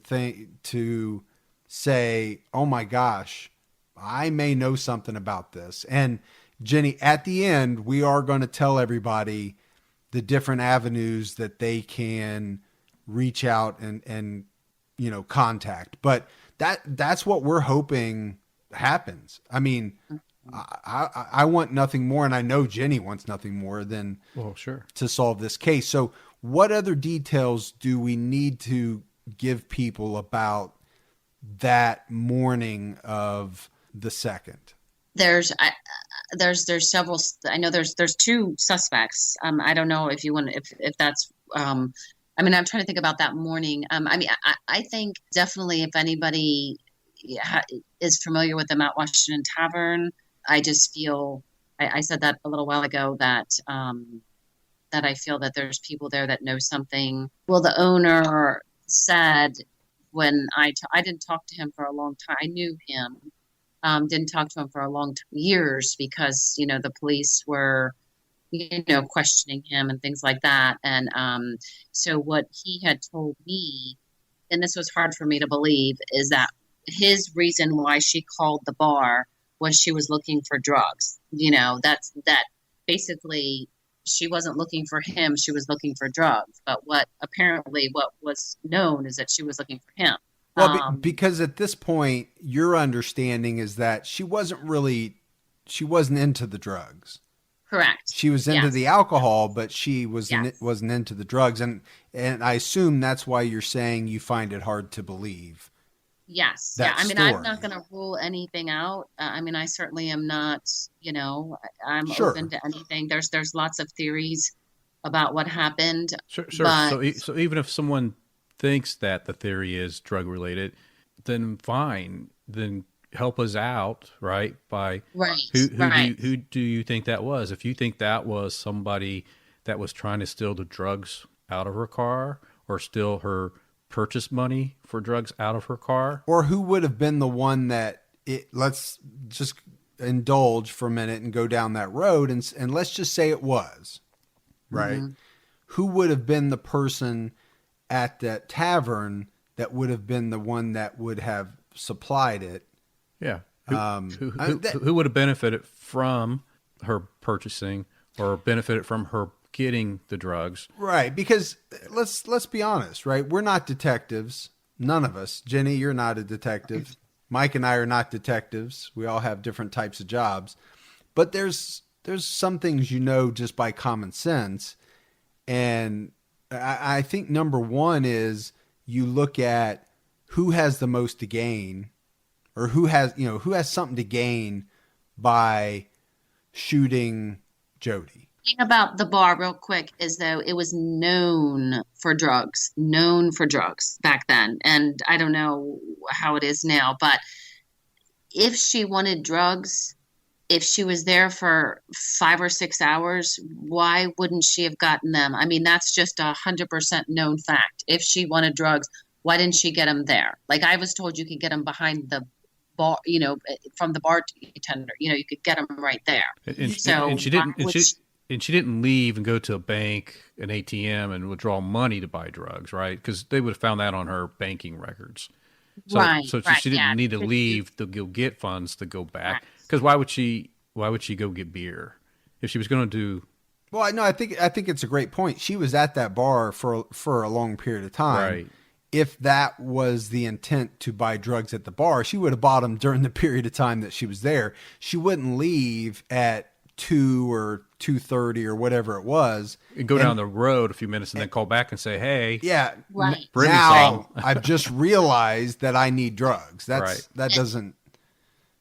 to say, oh my gosh, I may know something about this. And Jenny, at the end, we are going to tell everybody the different avenues that they can reach out and contact. But that's what we're hoping happens. I want nothing more, and I know Jenny wants nothing more than to solve this case. So what other details do we need to give people about that morning of the 2nd? There's several. I know there's two suspects. I don't know if you want, if that's, I'm trying to think about that morning. I think definitely if anybody is familiar with the Mount Washington Tavern, I just feel, I said that a little while ago, that I feel that there's people there that know something. Well, the owner said when I didn't talk to him for a long time. I knew him, didn't talk to him for a long years because, the police were, questioning him and things like that. And so what he had told me, and this was hard for me to believe, is that his reason why she called the bar was she was looking for drugs. That basically she wasn't looking for him. She was looking for drugs. But what was known is that she was looking for him. Well, because at this point, your understanding is that she wasn't into the drugs. Correct. She was into Yes. the alcohol, but she wasn't into the drugs. And I assume that's why you're saying you find it hard to believe. Yes. that Yeah. I mean, story. I'm not going to rule anything out. I mean, I certainly am not, I'm Sure. open to anything. There's lots of theories about what happened. Sure. But So even if someone thinks that the theory is drug related, then fine. Then help us out, right? By right. who do you think that was? If you think that was somebody that was trying to steal the drugs out of her car or steal her purchase money for drugs out of her car, Or who would have been the one that let's just indulge for a minute and go down that road. And let's just say it was, right? Mm-hmm. Who would have been the person at that tavern that would have been the one that would have supplied it? yeah, That- who would have benefited from her purchasing or benefited from her getting the drugs? Right, because let's be honest, right? We're not detectives. None of us. Jenny, you're not a detective. Mike and I are not detectives. We all have different types of jobs. But there's some things just by common sense. And I think number one is you look at who has the most to gain, or who has something to gain by shooting Jody. Thing about the bar real quick is though it was known for drugs back then, and I don't know how it is now, but if she wanted drugs, if she was there for 5 or 6 hours, why wouldn't she have gotten them? I mean, that's just 100% known fact. If she wanted drugs, why didn't she get them there? Like I was told, you could get them behind the bar, from the bartender. You could get them right there. And she didn't. And she didn't leave and go to a bank, an ATM, and withdraw money to buy drugs, right? Because they would have found that on her banking records. So, Right, so right, she didn't yeah. need to leave to go get funds to go back. Because why would she go get beer if she was going to do? Well, no, I think it's a great point. She was at that bar for a long period of time. Right. If that was the intent to buy drugs at the bar, she would have bought them during the period of time that she was there. She wouldn't leave at 2 or 2:30 or whatever it was. And go down the road a few minutes and then call back and say, hey, Right. bring me now some. I've just realized that I need drugs. Right. That doesn't.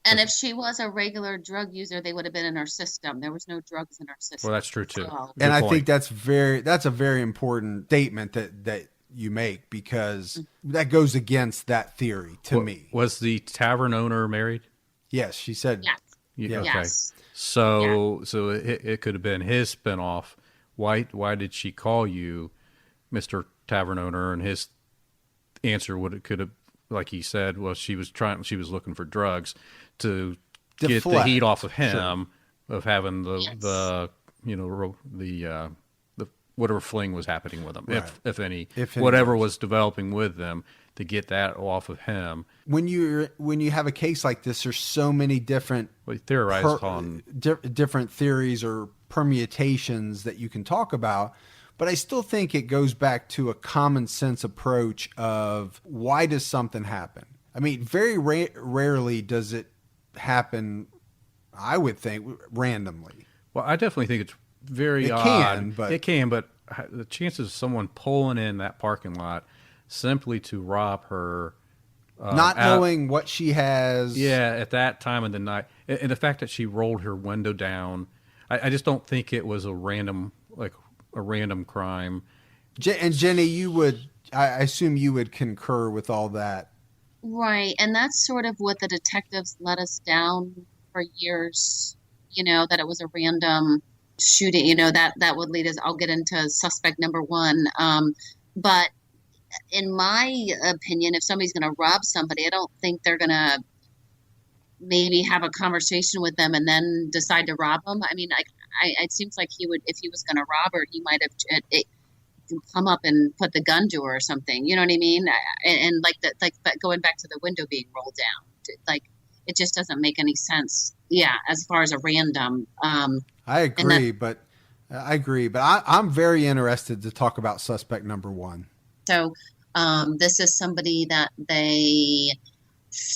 And if she was a regular drug user, they would have been in her system. There was no drugs in her system. Well, that's true too. So- Good And I point. think that's a very important statement that you make, because that goes against that theory to me. Was the tavern owner married? Yes, she said. Yes. Yeah. Okay. Yes. So it could have been his spinoff. Why did she call you, Mr. Tavern Owner? And his answer could have, like he said, was she was looking for drugs to get the Deflect. heat off of him, Sure. of having Yes. the whatever fling was happening with them, Right. if any, If any whatever was. was developing with them, to get that off of him. When you have a case like this, there's so many different We theorized on different theories or permutations that you can talk about, but I still think it goes back to a common sense approach of why does something happen? I mean, very rarely does it happen, I would think, randomly. Well, I definitely think it's very It odd. can, but- It can, but the chances of someone pulling in that parking lot simply to rob her, Not out- knowing what she has. yeah, at that time of the night, and the fact that she rolled her window down, I just don't think it was a random crime. And Jenny, I assume you would concur with all that. Right. And that's sort of what the detectives let us down for years, that it was a random shooting, that would lead us, I'll get into suspect number one. But in my opinion, if somebody's going to rob somebody, I don't think they're going to maybe have a conversation with them and then decide to rob them. I mean, it seems like he would, if he was going to rob her, he might have come up and put the gun to her or something. You know what I mean? And but going back to the window being rolled down, like it just doesn't make any sense. Yeah, as far as a random. I agree, but I'm very interested to talk about suspect number one. So This is somebody that they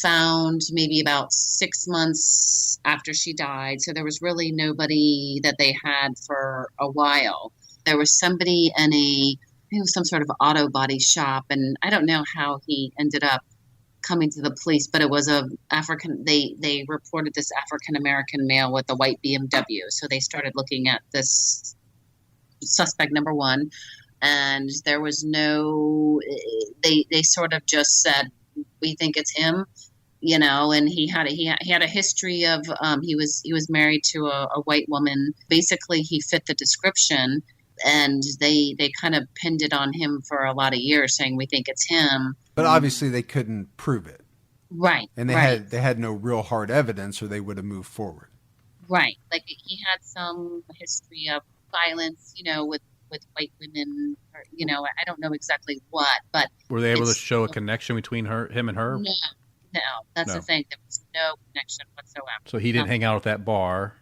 found maybe about 6 months after she died. So there was really nobody that they had for a while. There was somebody in I think it was some sort of auto body shop, and I don't know how he ended up coming to the police, but it was they reported this African American male with a white BMW. So they started looking at this suspect number one, and there was they sort of just said, we think it's him, and he had a history of he was married to a white woman. Basically, he fit the description, and they kind of pinned it on him for a lot of years, saying we think it's him. But obviously they couldn't prove it. Right. And they had no real hard evidence, or they would have moved forward. Right. Like he had some history of violence, with white women, or, I don't know exactly what, but were they able to show a connection between him and her? No, that's the thing. There was no connection whatsoever. So he didn't hang out at that bar.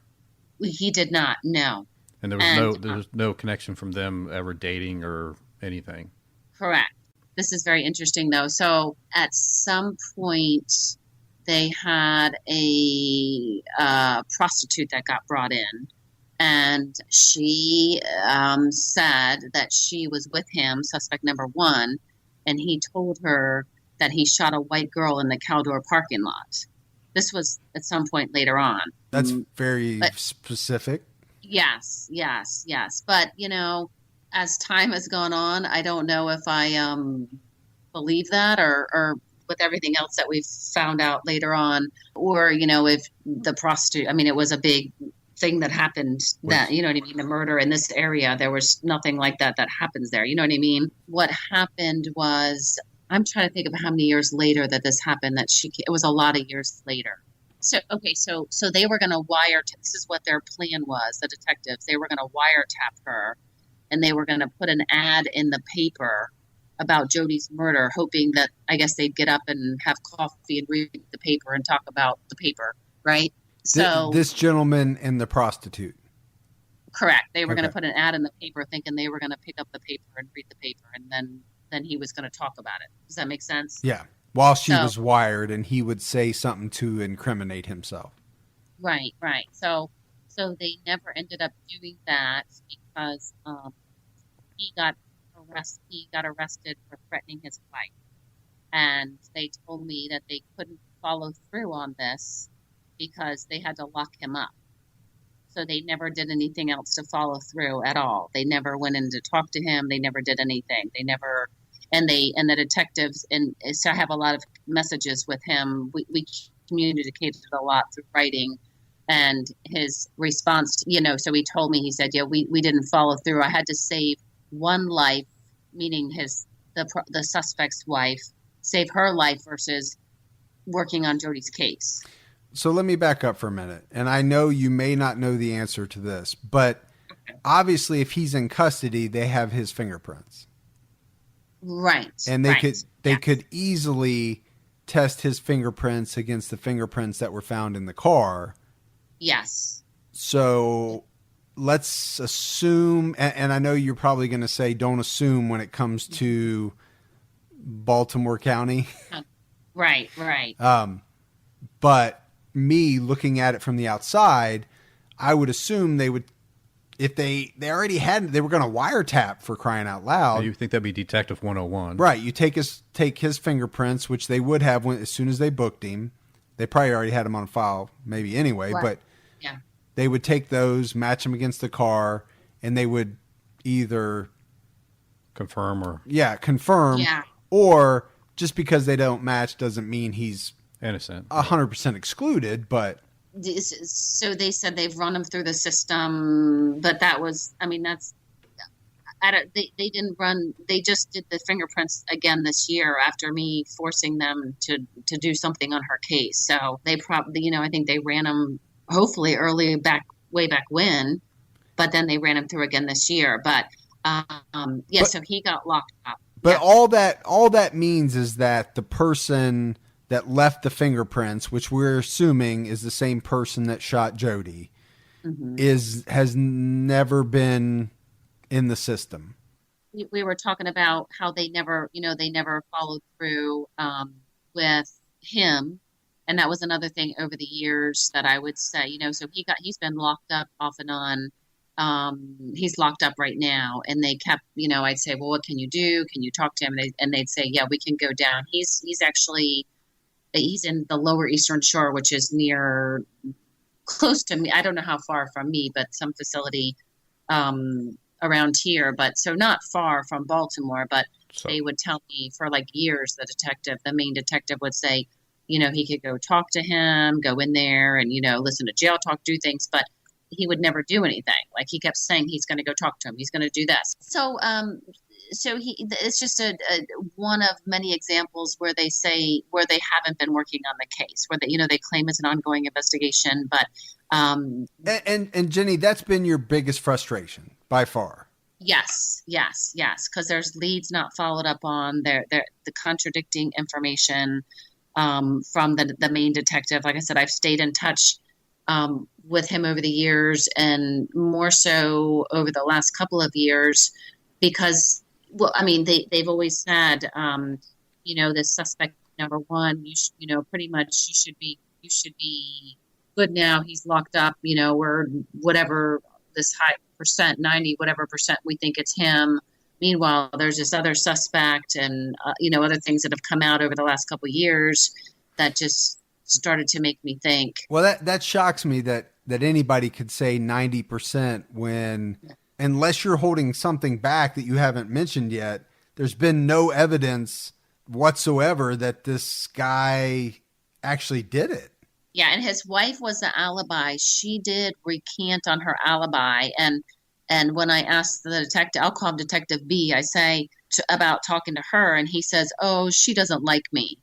He did not. No. And there was no connection from them ever dating or anything. Correct. This is very interesting, though. So at some point, they had a prostitute that got brought in, and she said that she was with him, suspect number one, and he told her that he shot a white girl in the Caldor parking lot. This was at some point later on. That's very specific. Yes. But, as time has gone on, I don't know if I believe that or with everything else that we've found out later on, or, if the prostitute, it was a big thing that happened that, you know what I mean? The murder in this area, there was nothing like that happens there. You know what I mean? What happened was, I'm trying to think of how many years later that this happened, it was a lot of years later. So, okay, so they were going to this is what their plan was, the detectives. They were going to wiretap her, and they were going to put an ad in the paper about Jody's murder, hoping that, I guess, they'd get up and have coffee and read the paper and talk about the paper, right? So this gentleman and the prostitute. Correct. They were going to put an ad in the paper thinking they were going to pick up the paper and read the paper, and then he was going to talk about it. Does that make sense? Yeah. While she was wired, and he would say something to incriminate himself. Right. So they never ended up doing that because he got arrested for threatening his wife. And they told me that they couldn't follow through on this because they had to lock him up. So they never did anything else to follow through at all. They never went in to talk to him. They never did anything. They never... And the detectives, and so I have a lot of messages with him. We communicated a lot through writing, and his response, so he told me, he said, yeah, we didn't follow through. I had to save one life, meaning the suspect's wife, save her life versus working on Jody's case. So let me back up for a minute. And I know you may not know the answer to this, but obviously if he's in custody, they have his fingerprints. Right. And they could easily test his fingerprints against the fingerprints that were found in the car. Yes. So let's assume, and I know you're probably going to say don't assume when it comes to Baltimore County. Right. But me looking at it from the outside, I would assume they would, if they already had, they were going to wiretap, for crying out loud. You think that'd be Detective 101. Right. You take his fingerprints, which they would have as soon as they booked him. They probably already had him on file maybe anyway, but yeah, they would take those, match them against the car, and they would either confirm or just because they don't match doesn't mean he's innocent, 100% excluded, but so they said they've run them through the system, but that was, they didn't run, they just did the fingerprints again this year after me forcing them to do something on her case. So they probably, I think they ran them hopefully way back when, but then they ran them through again this year. But so he got locked up. But all that means is that the person that left the fingerprints, which we're assuming is the same person that shot Jody, has never been in the system. we were talking about how they never followed through with him. And that was another thing over the years that I would say, so he's been locked up off and on. He's locked up right now, and they kept, I'd say, well, what can you do? Can you talk to him? And they'd say, yeah, we can go down. He's in the Lower Eastern Shore, which is near, close to me. I don't know how far from me, but some facility around here, but so not far from Baltimore. But they would tell me for like years, the main detective would say, he could go talk to him, go in there and, listen to jail talk, do things, but he would never do anything. Like he kept saying he's going to go talk to him. He's going to do this. So, it's just one of many examples where they haven't been working on the case, where they claim it's an ongoing investigation, but, and Jenny, that's been your biggest frustration by far. Yes. Cause there's leads not followed up on the contradicting information, from the main detective. Like I said, I've stayed in touch with him over the years, and more so over the last couple of years, because, well, I mean, they've always said, the suspect number one, pretty much you should be good now. He's locked up, or whatever, this high percent, 90, whatever percent we think it's him. Meanwhile, there's this other suspect and, other things that have come out over the last couple of years that just started to make me think. Well, that shocks me that anybody could say 90% when, unless you're holding something back that you haven't mentioned yet, there's been no evidence whatsoever that this guy actually did it. Yeah, and his wife was the alibi. She did recant on her alibi, and when I asked the detective, I'll call him Detective B, I say about talking to her, and he says, oh, she doesn't like me.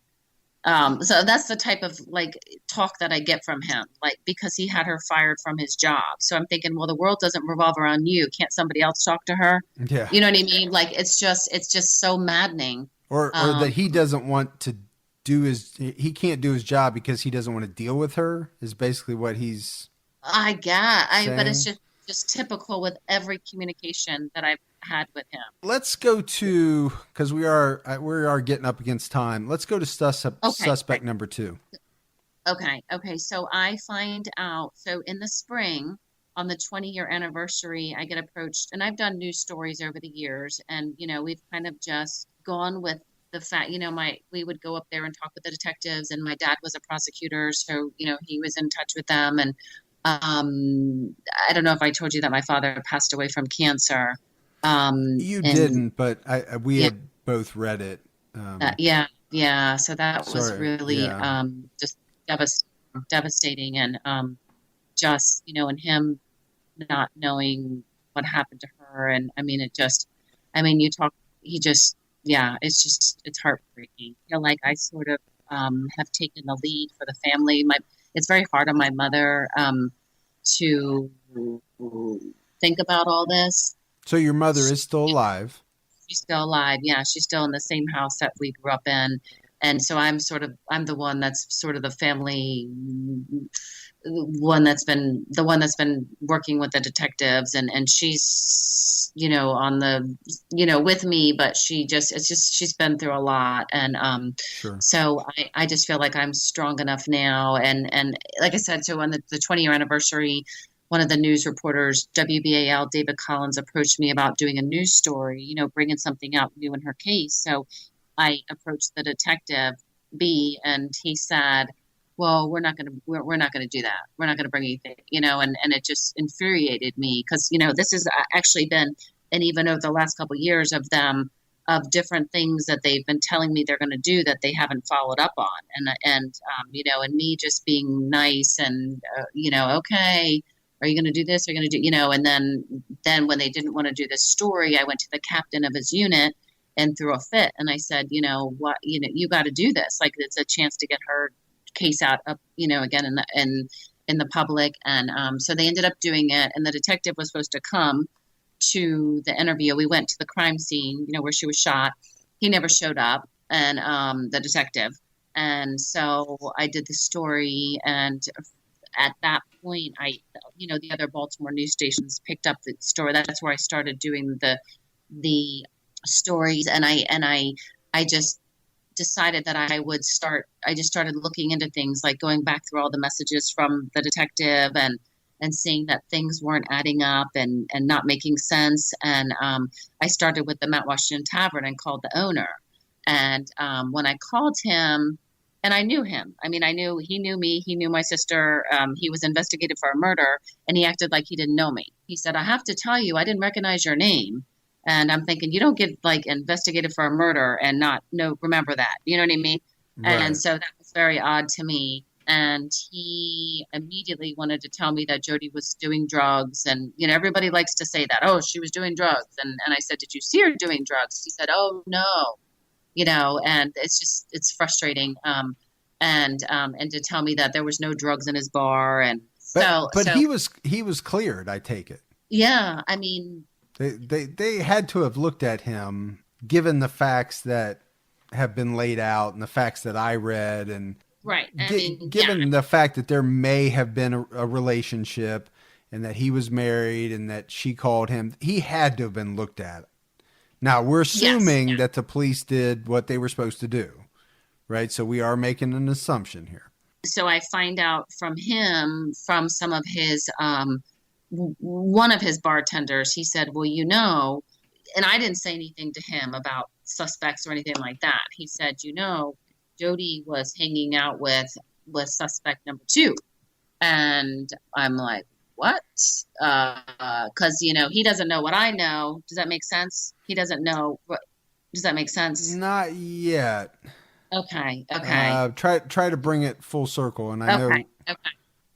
So that's the type of like talk that I get from him, like, because he had her fired from his job. So I'm thinking, well, the world doesn't revolve around you. Can't somebody else talk to her? Yeah. You know what I mean? Like, it's just so maddening. Or that he doesn't want to he can't do his job because he doesn't want to deal with her is basically what he's but it's just typical with every communication that I've had with him. Let's go to, because we are getting up against time. Let's go to suspect number 2. Okay. So I find out, so in the spring on the 20-year anniversary, I get approached, and I've done news stories over the years, and, we've kind of just gone with the fact, we would go up there and talk with the detectives, and my dad was a prosecutor. So, he was in touch with them. And, I don't know if I told you that my father passed away from cancer. You didn't, but we had both read it. Yeah. So that was really just devastating, and just and him not knowing what happened to her, and it's heartbreaking. I feel like I sort of have taken the lead for the family. It's very hard on my mother to think about all this. So your mother is still alive? She's still alive. Yeah, she's still in the same house that we grew up in. And so I'm the one that's sort of the family one that's been working with the detectives, and she's, on the, with me, but she's been through a lot. And, sure. So I just feel like I'm strong enough now. And like I said, so on the 20-year anniversary, one of the news reporters, WBAL, David Collins, approached me about doing a news story, bringing something out new in her case. So I approached the detective B, and he said, well, we're not going to do that. We're not going to bring anything, and it just infuriated me because, this has actually been, and even over the last couple of years of different things that they've been telling me they're going to do that they haven't followed up on. And me just being nice and, okay, are you going to do this? Are you going to do, and then when they didn't want to do this story, I went to the captain of his unit and threw a fit. And I said, what, you got to do this. Like, it's a chance to get her case out up, again in the public. And so they ended up doing it. And the detective was supposed to come to the interview. We went to the crime scene, where she was shot. He never showed up, and the detective. And so I did the story, and at that point, the other Baltimore news stations picked up the story. That's where I started doing the stories, and I just decided that I just started looking into things, like going back through all the messages from the detective and seeing that things weren't adding up and not making sense. And I started with the Mount Washington Tavern and called the owner. And when I called him, and I knew him. I mean, he knew me. He knew my sister. He was investigated for a murder, and he acted like he didn't know me. He said, "I have to tell you, I didn't recognize your name." And I'm thinking, you don't get like investigated for a murder and not remember that. You know what I mean? Right. And so that was very odd to me. And he immediately wanted to tell me that Jody was doing drugs. And, everybody likes to say that, oh, she was doing drugs. And I said, did you see her doing drugs? He said, oh, no. And it's frustrating. And to tell me that there was no drugs in his bar. And but he was cleared, I take it. Yeah. I mean, they had to have looked at him, given the facts that have been laid out and the facts that I read, and right. Given the fact that there may have been a relationship and that he was married and that she called him, he had to have been looked at. Now, we're assuming that the police did what they were supposed to do, right? So we are making an assumption here. So I find out from him, from some of his, one of his bartenders, he said, well, and I didn't say anything to him about suspects or anything like that. He said, Jody was hanging out with suspect number 2. And I'm like, what? Because, he doesn't know what I know. Does that make sense? He doesn't know. Does that make sense? Not yet. Okay. Try to bring it full circle. And I know. Okay.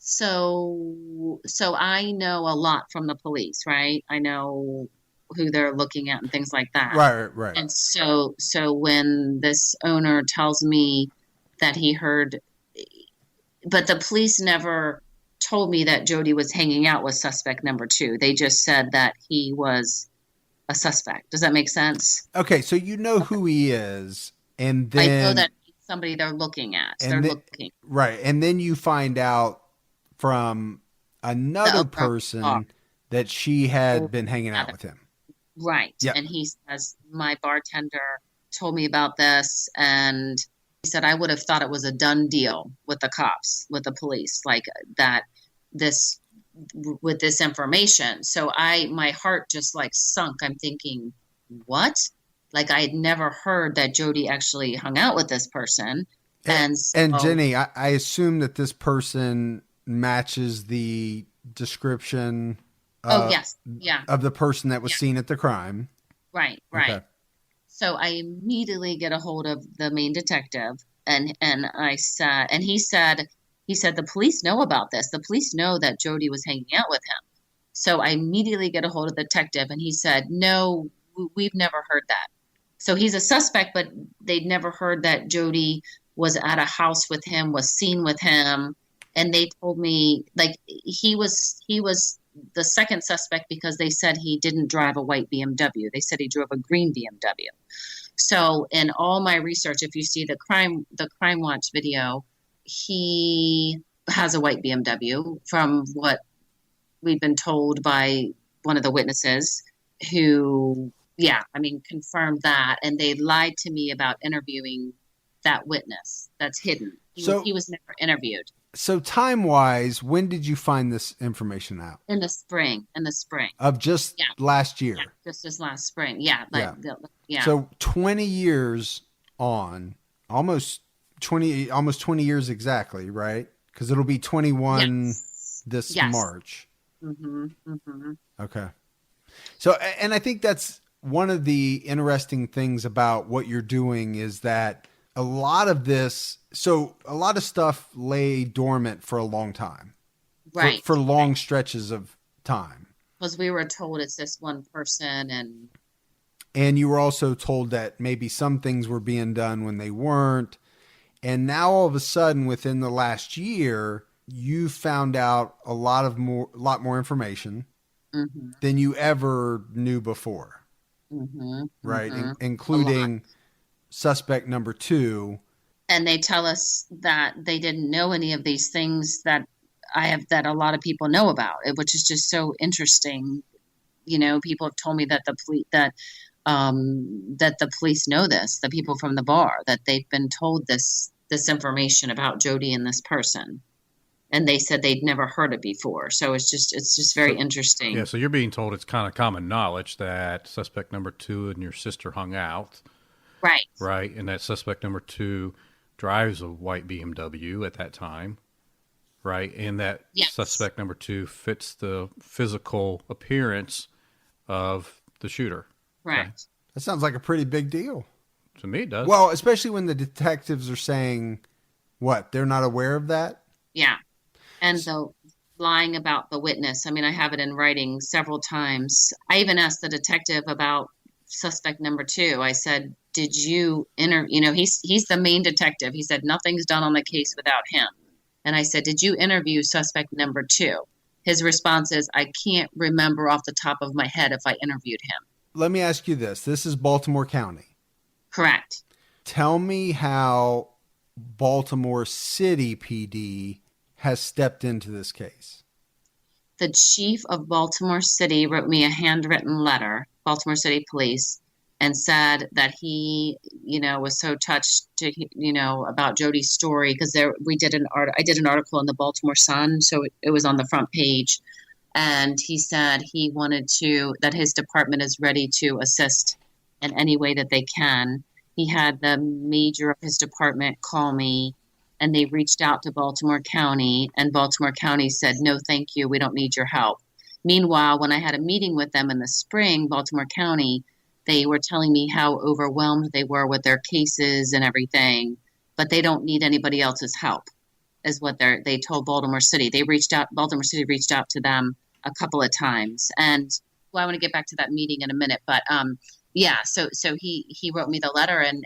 So I know a lot from the police, right? I know who they're looking at and things like that. Right. And so when this owner tells me that he heard, but the police never told me that Jody was hanging out with suspect number 2. They just said that he was a suspect. Does that make sense? Okay, so who he is, and then I know that he's somebody they're looking at. Right, and then you find out from another person that she had been hanging out with him. Right. Yep. And he says, my bartender told me about this, and he said, I would have thought it was a done deal with the cops, with the police, like that with this information. So my heart just like sunk. I'm thinking, what? Like I had never heard that Jody actually hung out with this person. And Jenny, I assume that this person matches the description of the person that was seen at the crime. Right. Okay. So I immediately get a hold of the main detective, and I said, and he said the police know about this. The police know that Jody was hanging out with him. So I immediately get a hold of the detective, and he said, no, we've never heard that. So he's a suspect, but they'd never heard that Jody was at a house with him, was seen with him. And they told me like he was the second suspect because they said he didn't drive a white BMW. They said he drove a green BMW. So in all my research, if you see the Crime Watch video, he has a white BMW from what we've been told by one of the witnesses who, confirmed that. And they lied to me about interviewing that witness that's hidden. He was never interviewed. So time-wise, when did you find this information out? In the spring. Of just last year? Yeah, just this last spring. Yeah. So 20 years on, almost 20 years exactly, right? Because it'll be 21 this March. Mm-hmm. Okay. So, and I think that's one of the interesting things about what you're doing is that a lot of stuff lay dormant for a long time. Right. For long stretches of time. Because we were told it's this one person and you were also told that maybe some things were being done when they weren't. And now all of a sudden within the last year, you found out a lot more information than you ever knew before. Mm-hmm. Right. Including suspect number 2. And they tell us that they didn't know any of these things that that a lot of people know about, which is just so interesting. People have told me that that the police know this, the people from the bar, that they've been told this information about Jody and this person. And they said they'd never heard it before. So it's just very interesting. Yeah, so you're being told it's kind of common knowledge that suspect number 2 and your sister hung out. Right. Right, and that suspect number 2 drives a white BMW at that time. Right, and that suspect number 2 fits the physical appearance of the shooter. Right. Okay? That sounds like a pretty big deal. To me, it does. Well, especially when the detectives are saying, what, they're not aware of that? Yeah. And the lying about the witness. I mean, I have it in writing several times. I even asked the detective about suspect number 2. I said, did you he's the main detective. He said, nothing's done on the case without him. And I said, did you interview suspect number 2? His response is, I can't remember off the top of my head if I interviewed him. Let me ask you this. This is Baltimore County. Correct. Tell me how Baltimore City PD has stepped into this case. The chief of Baltimore City wrote me a handwritten letter, Baltimore City Police, and said that he, was so touched to, about Jody's story, because I did an article in the Baltimore Sun, so it was on the front page, and he said that his department is ready to assist in any way that they can. He had the major of his department call me, and they reached out to Baltimore County, and Baltimore County said, no, thank you, we don't need your help. Meanwhile, when I had a meeting with them in the spring, Baltimore County, they were telling me how overwhelmed they were with their cases and everything, but they don't need anybody else's help, is what they told Baltimore City. Baltimore City reached out to them a couple of times. And I want to get back to that meeting in a minute, but so he wrote me the letter, and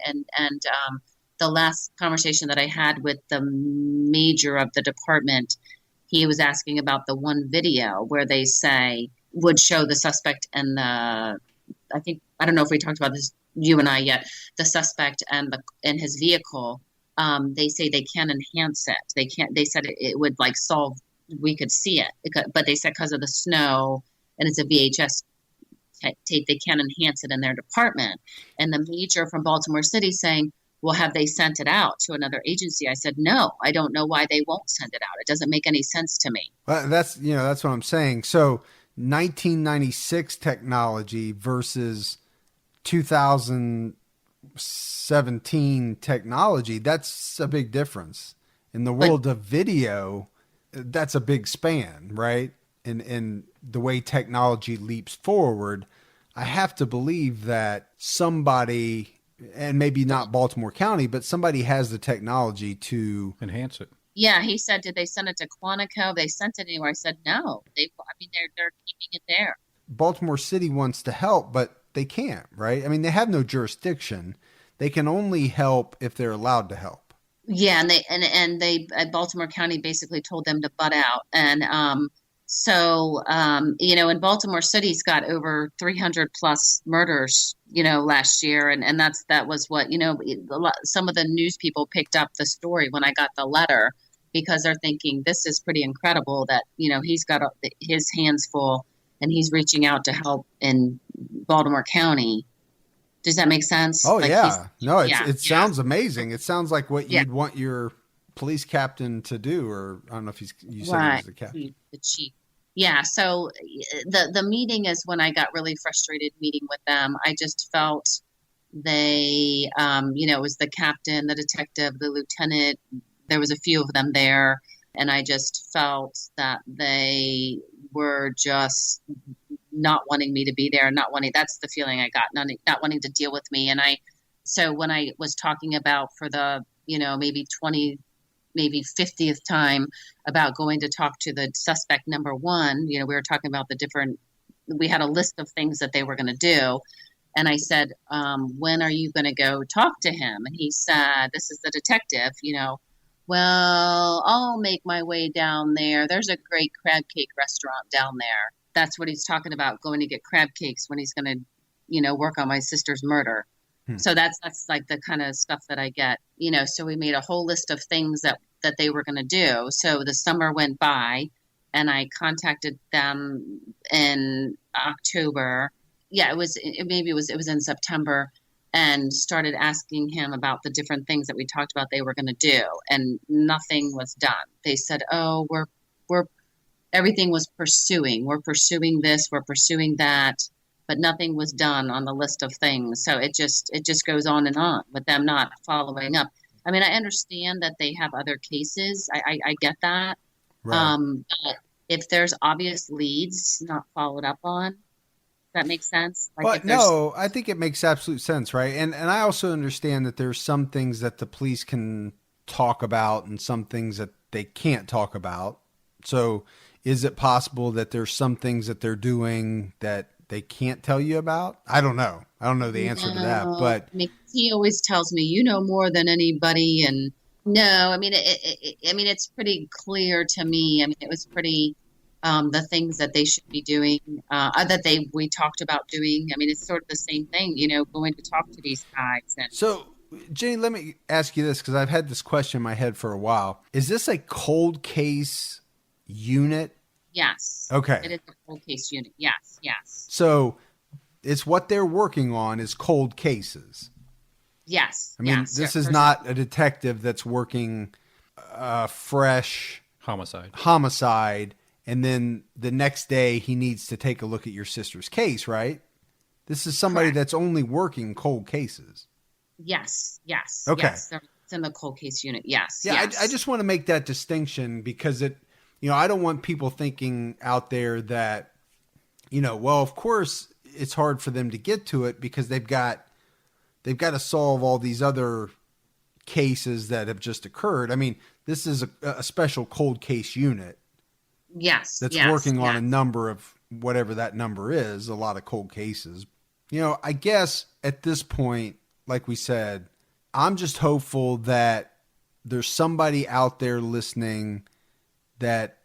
the last conversation that I had with the major of the department, he was asking about the one video where they say would show the suspect and I don't know if we talked about this, you and I, yet, the suspect and his vehicle. They say they can enhance it. They said it would solve, we could see it, but they said because of the snow and it's a VHS tape, they can enhance it in their department. And the major from Baltimore City saying, well, have they sent it out to another agency? I said, no, I don't know why they won't send it out. It doesn't make any sense to me. Well, that's what I'm saying. So 1996 technology versus 2017 technology, that's a big difference. In the world of video, that's a big span, right? And the way technology leaps forward, I have to believe that somebody, and maybe not Baltimore County, but somebody has the technology to enhance it. Yeah, he said, did they send it to Quantico? They sent it anywhere. I said, no. They're keeping it there. Baltimore City wants to help, but they can't, right? I mean, they have no jurisdiction. They can only help if they're allowed to help. Yeah, and they Baltimore County basically told them to butt out. And and Baltimore City's got over 300 plus murders, last year. And that was what, some of the news people picked up the story when I got the letter, because they're thinking this is pretty incredible that, he's got his hands full and he's reaching out to help in Baltimore County. Does that make sense? Oh, yeah. No, it sounds amazing. It sounds like what you'd want your police captain to do, or I don't know if you said he was the captain. The chief. Yeah. So the meeting is when I got really frustrated meeting with them. I just felt they, it was the captain, the detective, the lieutenant. There was a few of them there. And I just felt that they were just not wanting me to be there, that's the feeling I got, not wanting to deal with me. And so when I was talking about for the, maybe 50th time about going to talk to the suspect number 1, we were talking about we had a list of things that they were going to do. And I said, when are you going to go talk to him? And he said, this is the detective, well, I'll make my way down there. There's a great crab cake restaurant down there. That's what he's talking about, going to get crab cakes when he's going to, work on my sister's murder. So that's like the kind of stuff that I get, so we made a whole list of things that they were going to do. So the summer went by and I contacted them in October, yeah, maybe it was in September, and started asking him about the different things that we talked about they were going to do, and nothing was done. They said, "Oh, we're everything was pursuing. We're pursuing this, we're pursuing that." But nothing was done on the list of things. So it just goes on and on with them not following up. I mean, I understand that they have other cases. I get that. Right. But if there's obvious leads not followed up on, that makes sense. Like Well, if there's no, I think it makes absolute sense, right? And I also understand that there's some things that the police can talk about and some things that they can't talk about. So is it possible that there's some things that they're doing that they can't tell you about? I don't know. I don't know the answer to that, but I mean, he always tells me, you know more than anybody. And no, I mean, I mean, it's pretty clear to me. I mean, it was pretty, the things that they should be doing, we talked about doing. I mean, it's sort of the same thing, going to talk to these guys. And so Jenny, let me ask you this, because I've had this question in my head for a while. Is this a cold case unit? yes. Okay. It is a cold case unit. Yes. Yes. So it's what they're working on is cold cases. Yes. I mean, yes, this yeah, is for not a detective that's working fresh Homicide. and then the next day he needs to take a look at your sister's case, right? This is somebody Correct. that's only working cold cases. Yes. Yes. Okay. Yes. It's in the cold case unit. Yes. Yeah, Yes. I just want to make that distinction because I don't want people thinking out there that, well, of course it's hard for them to get to it because they've got to solve all these other cases that have just occurred. I mean, this is a special cold case unit yes. that's yes, working on a yes. number of whatever that number is, a lot of cold cases. I guess at this point, like we said, I'm just hopeful that there's somebody out there listening that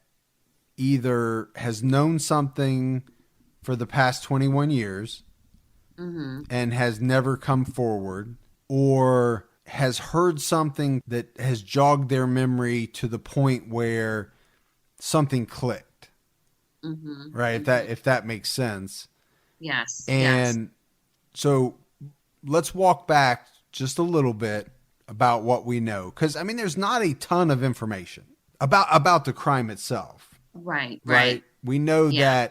either has known something for the past 21 years and has never come forward, or has heard something that has jogged their memory to the point where something clicked. Right? If that makes sense. Yes. And so let's walk back just a little bit about what we know. Because, I mean, there's not a ton of information about the crime itself. Right. We know Yeah.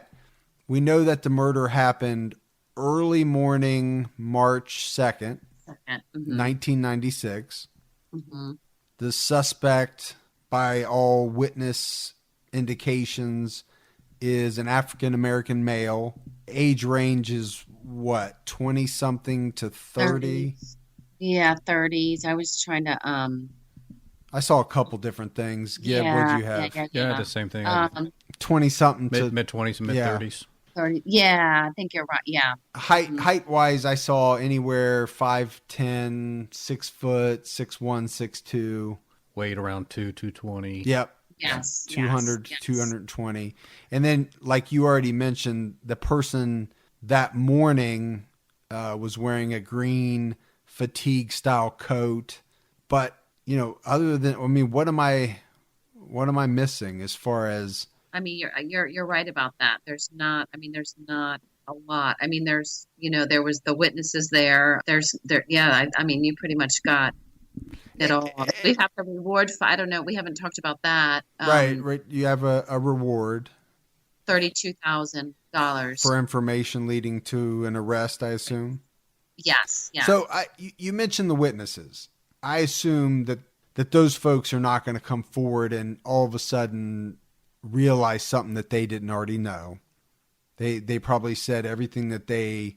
that the murder happened early morning, March 2nd, 1996. The suspect, by all witness indications, is an African-American male. Age range is what, 20 something to 30? 30s. Yeah, 30s. I was trying to I saw a couple different things. Gib, what'd you have? Yeah, the same thing. 20 something to Mid 20s and mid 30s. 30. Yeah, I think you're right. Yeah. height wise, I saw anywhere 5'10", 6 foot, 6'1", 6'2". Weight around 220. Yep. Yes. 200 yes. 220. And then, like you already mentioned, the person that morning was wearing a green fatigue style coat. But, other than, what am I missing as far as? I mean, you're right about that. There's not a lot. I mean, there's, there was the witnesses there. Yeah, I mean, you pretty much got it all. We have the reward. I don't know. We haven't talked about that. Right. You have a reward. $32,000 for information leading to an arrest, I assume. Yes. So you mentioned the witnesses. I assume that those folks are not going to come forward and all of a sudden realize something that they didn't already know. They probably said everything that they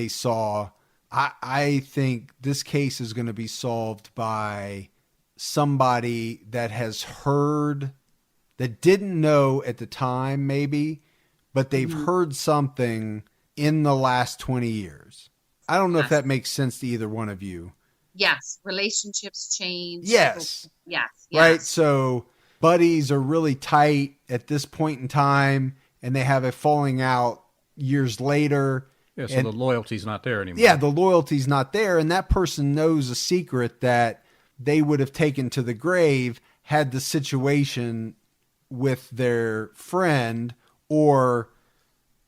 saw. I think this case is going to be solved by somebody that has heard, that didn't know at the time maybe, but they've heard something in the last 20 years. I don't know if that makes sense to either one of you. Yes. Relationships change. Yes. Yes. Right. So buddies are really tight at this point in time and they have a falling out years later. Yeah, so the loyalty's not there anymore. Yeah, the loyalty's not there. And that person knows a secret that they would have taken to the grave had the situation with their friend or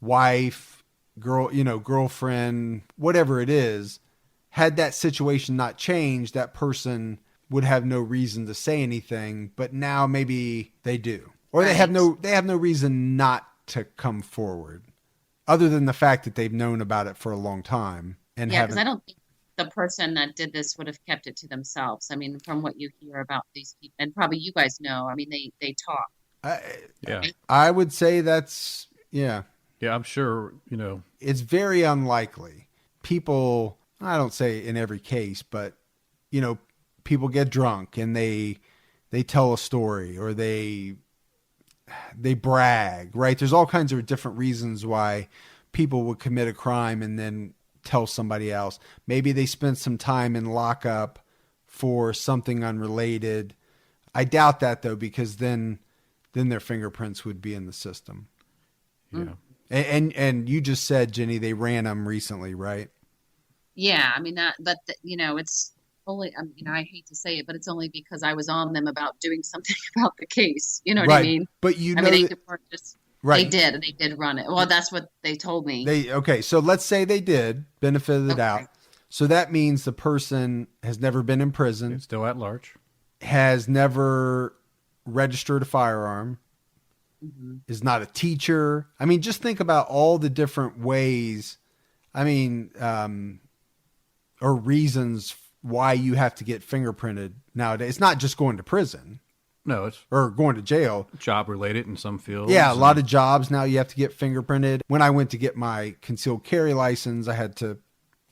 wife, girlfriend, whatever it is, had that situation not changed, that person would have no reason to say anything, but now maybe they do. Or they have no reason not to come forward, other than the fact that they've known about it for a long time and because I don't think the person that did this would have kept it to themselves. I mean, from what you hear about these people, and probably you guys know, I mean, they talk. I would say that's, yeah. Yeah, I'm sure, It's very unlikely. People, I don't say in every case, but, people get drunk and they tell a story, or they brag, right? There's all kinds of different reasons why people would commit a crime and then tell somebody else. Maybe they spent some time in lockup for something unrelated. I doubt that, though, because then their fingerprints would be in the system. Yeah. And you just said, Jenny, they ran them recently, right? Yeah, I mean it's only, I hate to say it, but it's only because I was on them about doing something about the case. You know what I mean? But they weren't just, right. They did, and they did run it. Well, that's what they told me. Okay, so let's say they did, benefit of the doubt. So that means the person has never been in prison. It's still at large. Has never registered a firearm. Mm-hmm. Is not a teacher. I mean, just think about all the different ways, or reasons why you have to get fingerprinted nowadays. It's not just going to prison. No, it's or going to jail. Job related in some fields. Yeah, a lot of jobs now you have to get fingerprinted. When I went to get my concealed carry license, I had to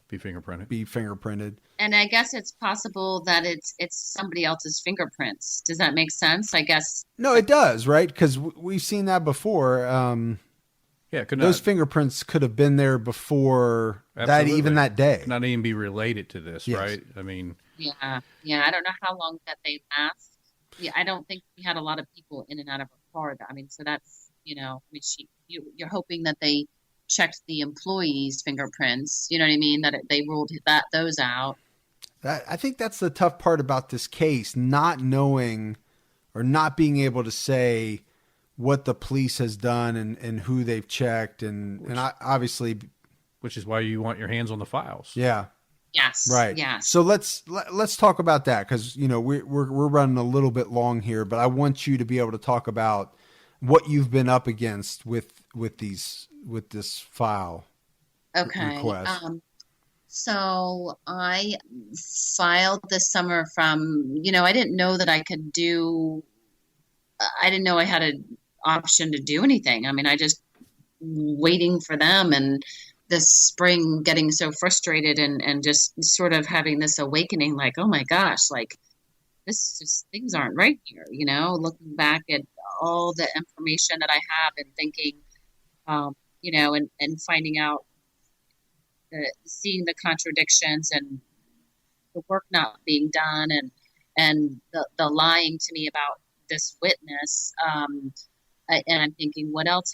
be fingerprinted. And I guess it's possible that it's somebody else's fingerprints. Does that make sense? I guess. No, it does, right? Because we've seen that before. Those fingerprints could have been there before that day. Could not even be related to this, yes. Right? I mean. Yeah. I don't know how long that they last. Yeah, I don't think we had a lot of people in and out of her car. I mean, so that's, you're hoping that they checked the employees' fingerprints. You know what I mean? That they ruled those out. I think that's the tough part about this case, not knowing or not being able to say what the police has done and who they've checked and obviously, which is why you want your hands on the files. Yeah. Yes. Right. Yes. So let's talk about that, because we're running a little bit long here, but I want you to be able to talk about what you've been up against with this file. Okay. Request. So I filed this summer from, I didn't know that I could I didn't know I had an option to do anything. I mean, I just waiting for them, and this spring getting so frustrated and just sort of having this awakening, like, oh my gosh, like this just, things aren't right here, looking back at all the information that I have and thinking, and finding out, seeing the contradictions and the work not being done and the lying to me about this witness. And I'm thinking, what else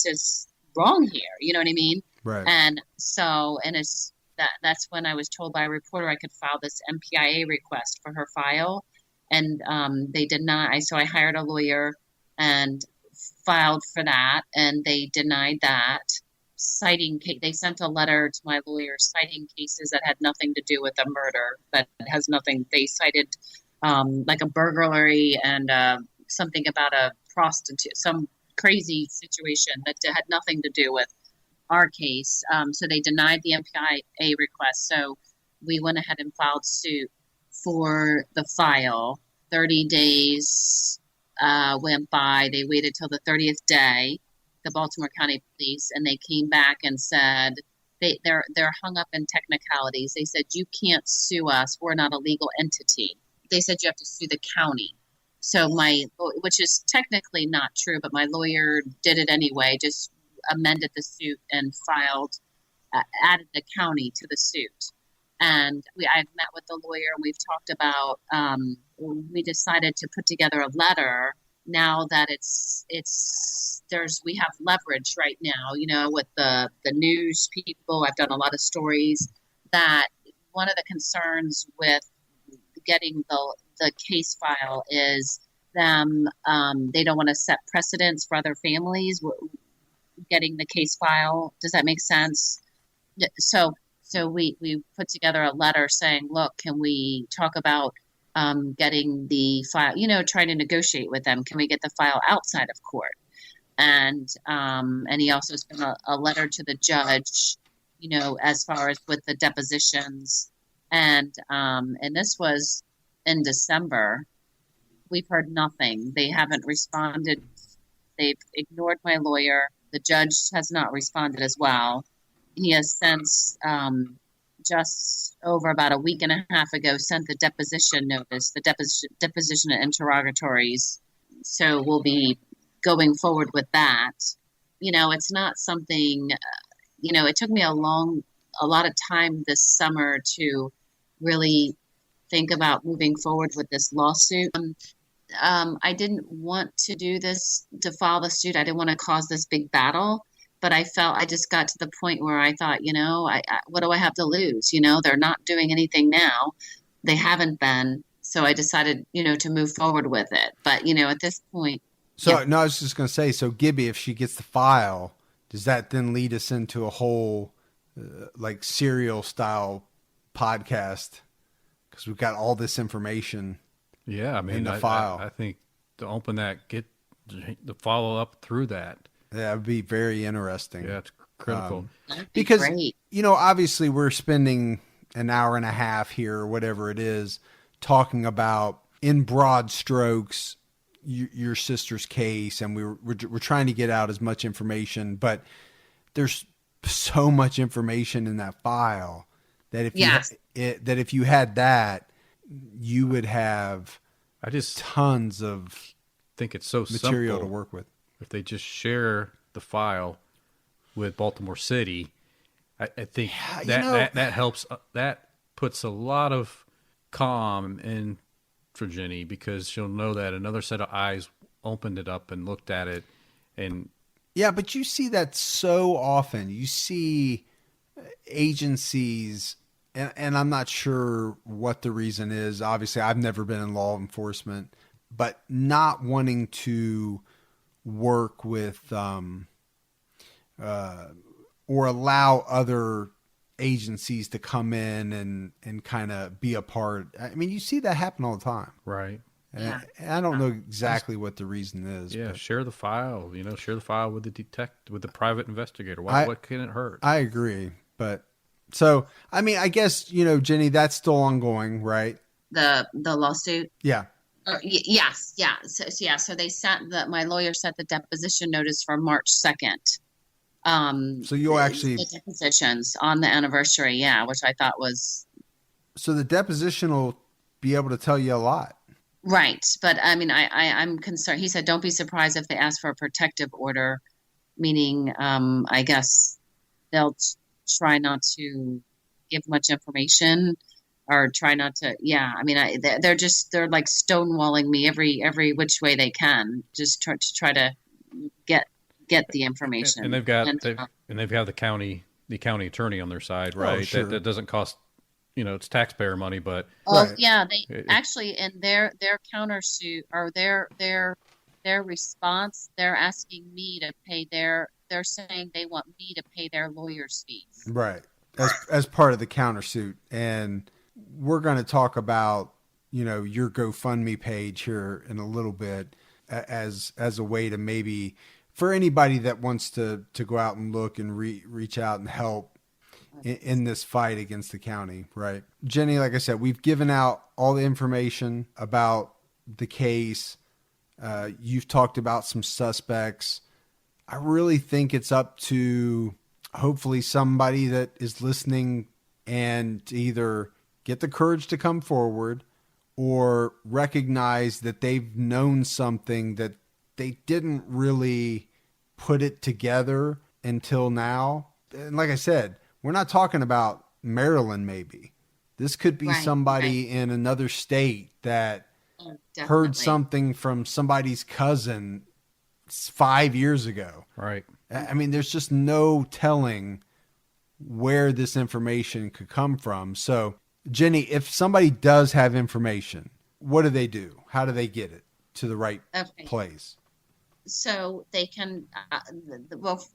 is wrong here? You know what I mean? Right. And so, that's when I was told by a reporter I could file this MPIA request for her file. And they did not. So I hired a lawyer and filed for that, and they denied that. They sent a letter to my lawyer citing cases that had nothing to do with a murder. That has nothing. They cited like a burglary and something about a prostitute, some crazy situation that had nothing to do with our case. So they denied the MPIA request. So we went ahead and filed suit for the file. 30 days went by. They waited till the 30th day, the Baltimore County Police, and they came back and said they're hung up in technicalities. They said, you can't sue us. We're not a legal entity. They said you have to sue the county. So which is technically not true, but my lawyer did it anyway, just amended the suit and added the county to the suit. And I've met with the lawyer, and we've talked about, we decided to put together a letter now that we have leverage right now, with the news people. I've done a lot of stories. That one of the concerns with getting the case file is them, they don't want to set precedents for other families getting the case file. Does that make sense? So we put together a letter saying, look, can we talk about getting the file, trying to negotiate with them. Can we get the file outside of court? And he also sent a letter to the judge, as far as with the depositions. And this was in December. We've heard nothing. They haven't responded. They've ignored my lawyer. The judge has not responded as well. He has since, just over about a week and a half ago, sent the deposition notice, the deposition and interrogatories. So we'll be going forward with that. It's not something, it took me a lot of time this summer to really think about moving forward with this lawsuit. I didn't want to do this, to file the suit. I didn't want to cause this big battle, but I felt I just got to the point where I thought, what do I have to lose? They're not doing anything now. They haven't been. So I decided, to move forward with it. But, at this point. So, no, I was just going to say, so Gibby, if she gets the file, does that then lead us into a whole like serial style podcast? Because we've got all this information. Yeah, I mean, in the file. I think to open that, get the follow up through that. That would be very interesting. Yeah, it's critical. Because, great. Obviously we're spending an hour and a half here or whatever it is talking about in broad strokes your sister's case, and we're trying to get out as much information, but there's so much information in that file that if you had that, you would have tons of think it's so material simple to work with. If they just share the file with Baltimore City, I think that helps. That puts a lot of calm in for Jenny, because she'll know that another set of eyes opened it up and looked at it. And yeah, but you see that so often. You see agencies, and I'm not sure what the reason is. Obviously, I've never been in law enforcement, but not wanting to work with or allow other agencies to come in and kind of be a part. I mean, you see that happen all the time. Right. And I don't know exactly what the reason is. Yeah, but share the file. Share the file with with the private investigator. What can it hurt? I agree. But so, I mean, I guess, Jenny, that's still ongoing, right? The lawsuit? Yeah. Yes. Yeah. So they my lawyer set the deposition notice for March 2nd. So you'll actually the depositions on the anniversary. Yeah. Which I thought was. So the deposition will be able to tell you a lot. Right. But I mean, I'm concerned. He said, don't be surprised if they ask for a protective order, meaning, I guess they'll try not to give much information. Or try not to, yeah. I mean, they're like stonewalling me every which way they can, just to try to get the information. And they've got the county attorney on their side, right? Oh, sure. That doesn't cost, it's taxpayer money, but right. Yeah, they actually in their countersuit or their response, they're asking me to pay they're saying they want me to pay their lawyers' fees. Right, as part of the countersuit. And we're going to talk about, your GoFundMe page here in a little bit as a way to maybe for anybody that wants to go out and look and reach out and help in this fight against the county. Right. Jenny, like I said, we've given out all the information about the case. You've talked about some suspects. I really think it's up to hopefully somebody that is listening and either get the courage to come forward or recognize that they've known something that they didn't really put it together until now. And like I said, we're not talking about Maryland, maybe. This could be somebody in another state that heard something from somebody's cousin 5 years ago. Right. I mean, there's just no telling where this information could come from. So, Jenny, if somebody does have information, what do they do? How do they get it to the right place? so they can, well,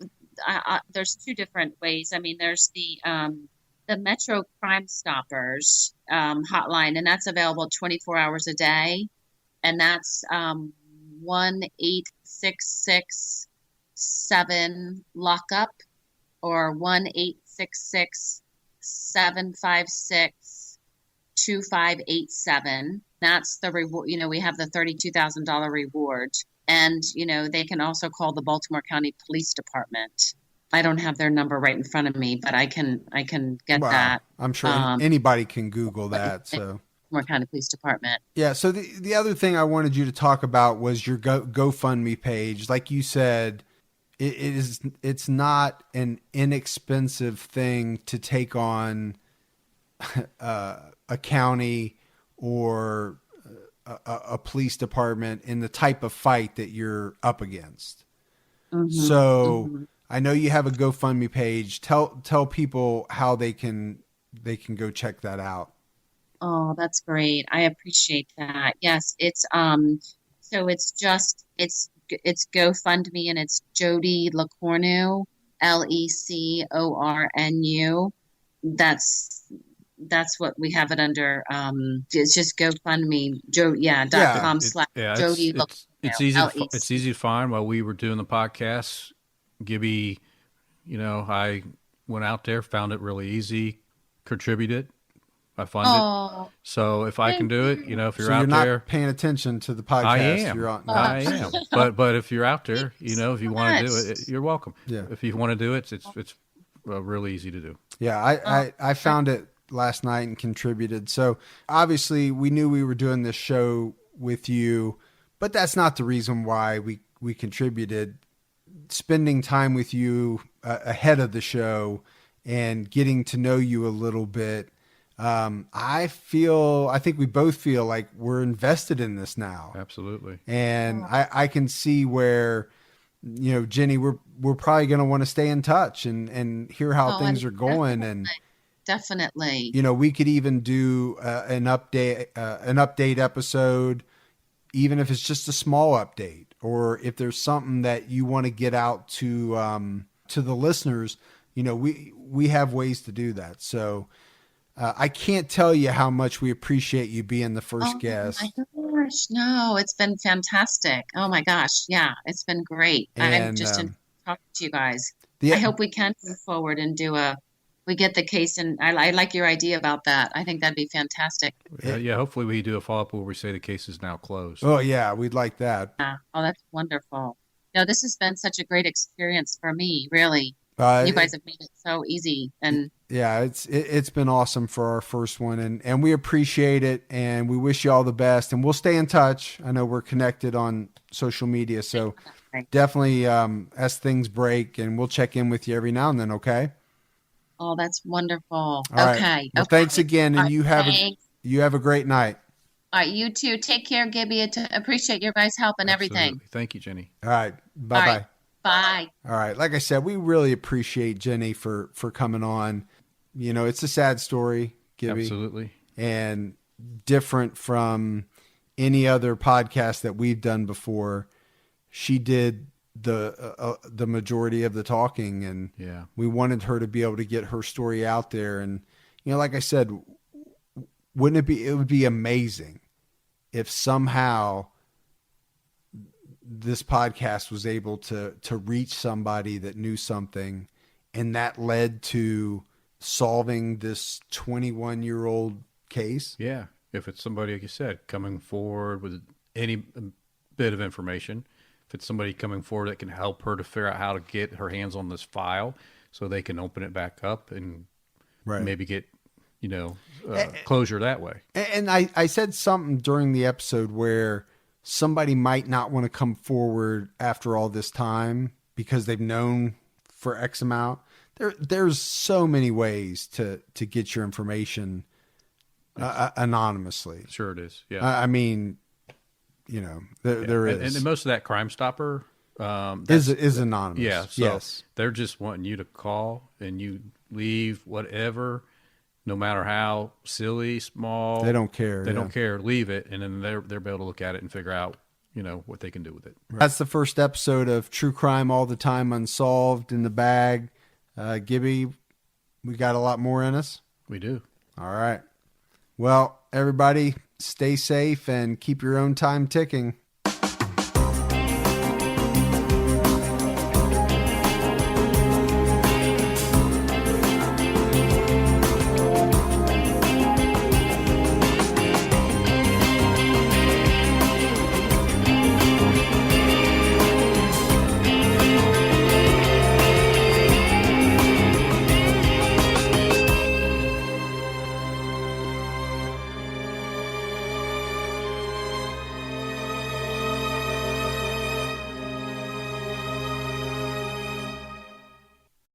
there's two different ways. I mean, there's the Metro Crime Stoppers hotline, and that's available 24 hours a day. And that's 1-866-7-LOCK-UP or 1-866-756-2587. That's the reward. We have the $32,000 reward. And, they can also call the Baltimore County Police Department. I don't have their number right in front of me, but I can get that. I'm sure anybody can Google that. So Baltimore County Police Department. Yeah. So the other thing I wanted you to talk about was your GoFundMe page. Like you said, it's not an inexpensive thing to take on a county or a police department in the type of fight that you're up against. Mm-hmm. So I know you have a GoFundMe page. Tell people how they can go check that out. Oh, that's great. I appreciate that. Yes, it's so it's GoFundMe, and it's Jody LeCornu, LeCornu. That's what we have it under. It's just GoFundMe, .com/Jody LeCornu. It's easy. It's easy to find. While we were doing the podcast, Gibby, I went out there, found it really easy, contributed. I funded. So if I can do it, if you're out there, not paying attention to the podcast. I am. But if you're out there, if you want to do it, you're welcome. Yeah. If you want to do it, it's really easy to do. Yeah. I found it last night and contributed. So obviously we knew we were doing this show with you, but that's not the reason why we contributed. Spending time with you ahead of the show and getting to know you a little bit. I think we both feel like we're invested in this now. Absolutely. And I can see where, Jenny, we're probably going to want to stay in touch and hear how things are going. Definitely. We could even do an update episode, even if it's just a small update, or if there's something that you want to get out to the listeners, we have ways to do that. So, I can't tell you how much we appreciate you being the first guest. Oh my gosh, no, it's been fantastic. Oh my gosh, yeah, it's been great. I'm just talking to you guys. I hope we can move forward and we get the case, and I like your idea about that. I think that'd be fantastic. Yeah, hopefully we do a follow-up where we say the case is now closed. Oh yeah, we'd like that. Yeah. Oh, that's wonderful. No, this has been such a great experience for me, really. You guys have made it so easy, and yeah, it's been awesome for our first one, and we appreciate it, and we wish you all the best, and we'll stay in touch. I know we're connected on social media, so definitely as things break, and we'll check in with you every now and then. Okay. Oh, that's wonderful. All right. Okay. Well, thanks again, and you have a great night. All right, you too. Take care, Gibby. Appreciate your guys' help and everything. Thank you, Jenny. All right. Bye-bye. All right. Bye. All right. Like I said, we really appreciate Jenny for coming on. It's a sad story, Gibby. Absolutely. And different from any other podcast that we've done before. She did the majority of the talking, and we wanted her to be able to get her story out there. And, like I said, it would be amazing if somehow this podcast was able to reach somebody that knew something, and that led to solving this 21-year-old case. Yeah. If it's somebody, like you said, coming forward with any bit of information, if it's somebody coming forward that can help her to figure out how to get her hands on this file so they can open it back up and maybe get, closure that way. And I said something during the episode where somebody might not want to come forward after all this time because they've known for X amount. There's so many ways to get your information anonymously. Sure it is. Yeah. I mean, there is. And most of that Crime Stopper is anonymous. Yeah. So they're just wanting you to call and you leave whatever, no matter how silly, small. They don't care. They don't care. Leave it, and then they're able to look at it and figure out what they can do with it. That's the first episode of True Crime All the Time Unsolved in the bag. Gibby, we got a lot more in us. We do. All right. Well, everybody, stay safe and keep your own time ticking.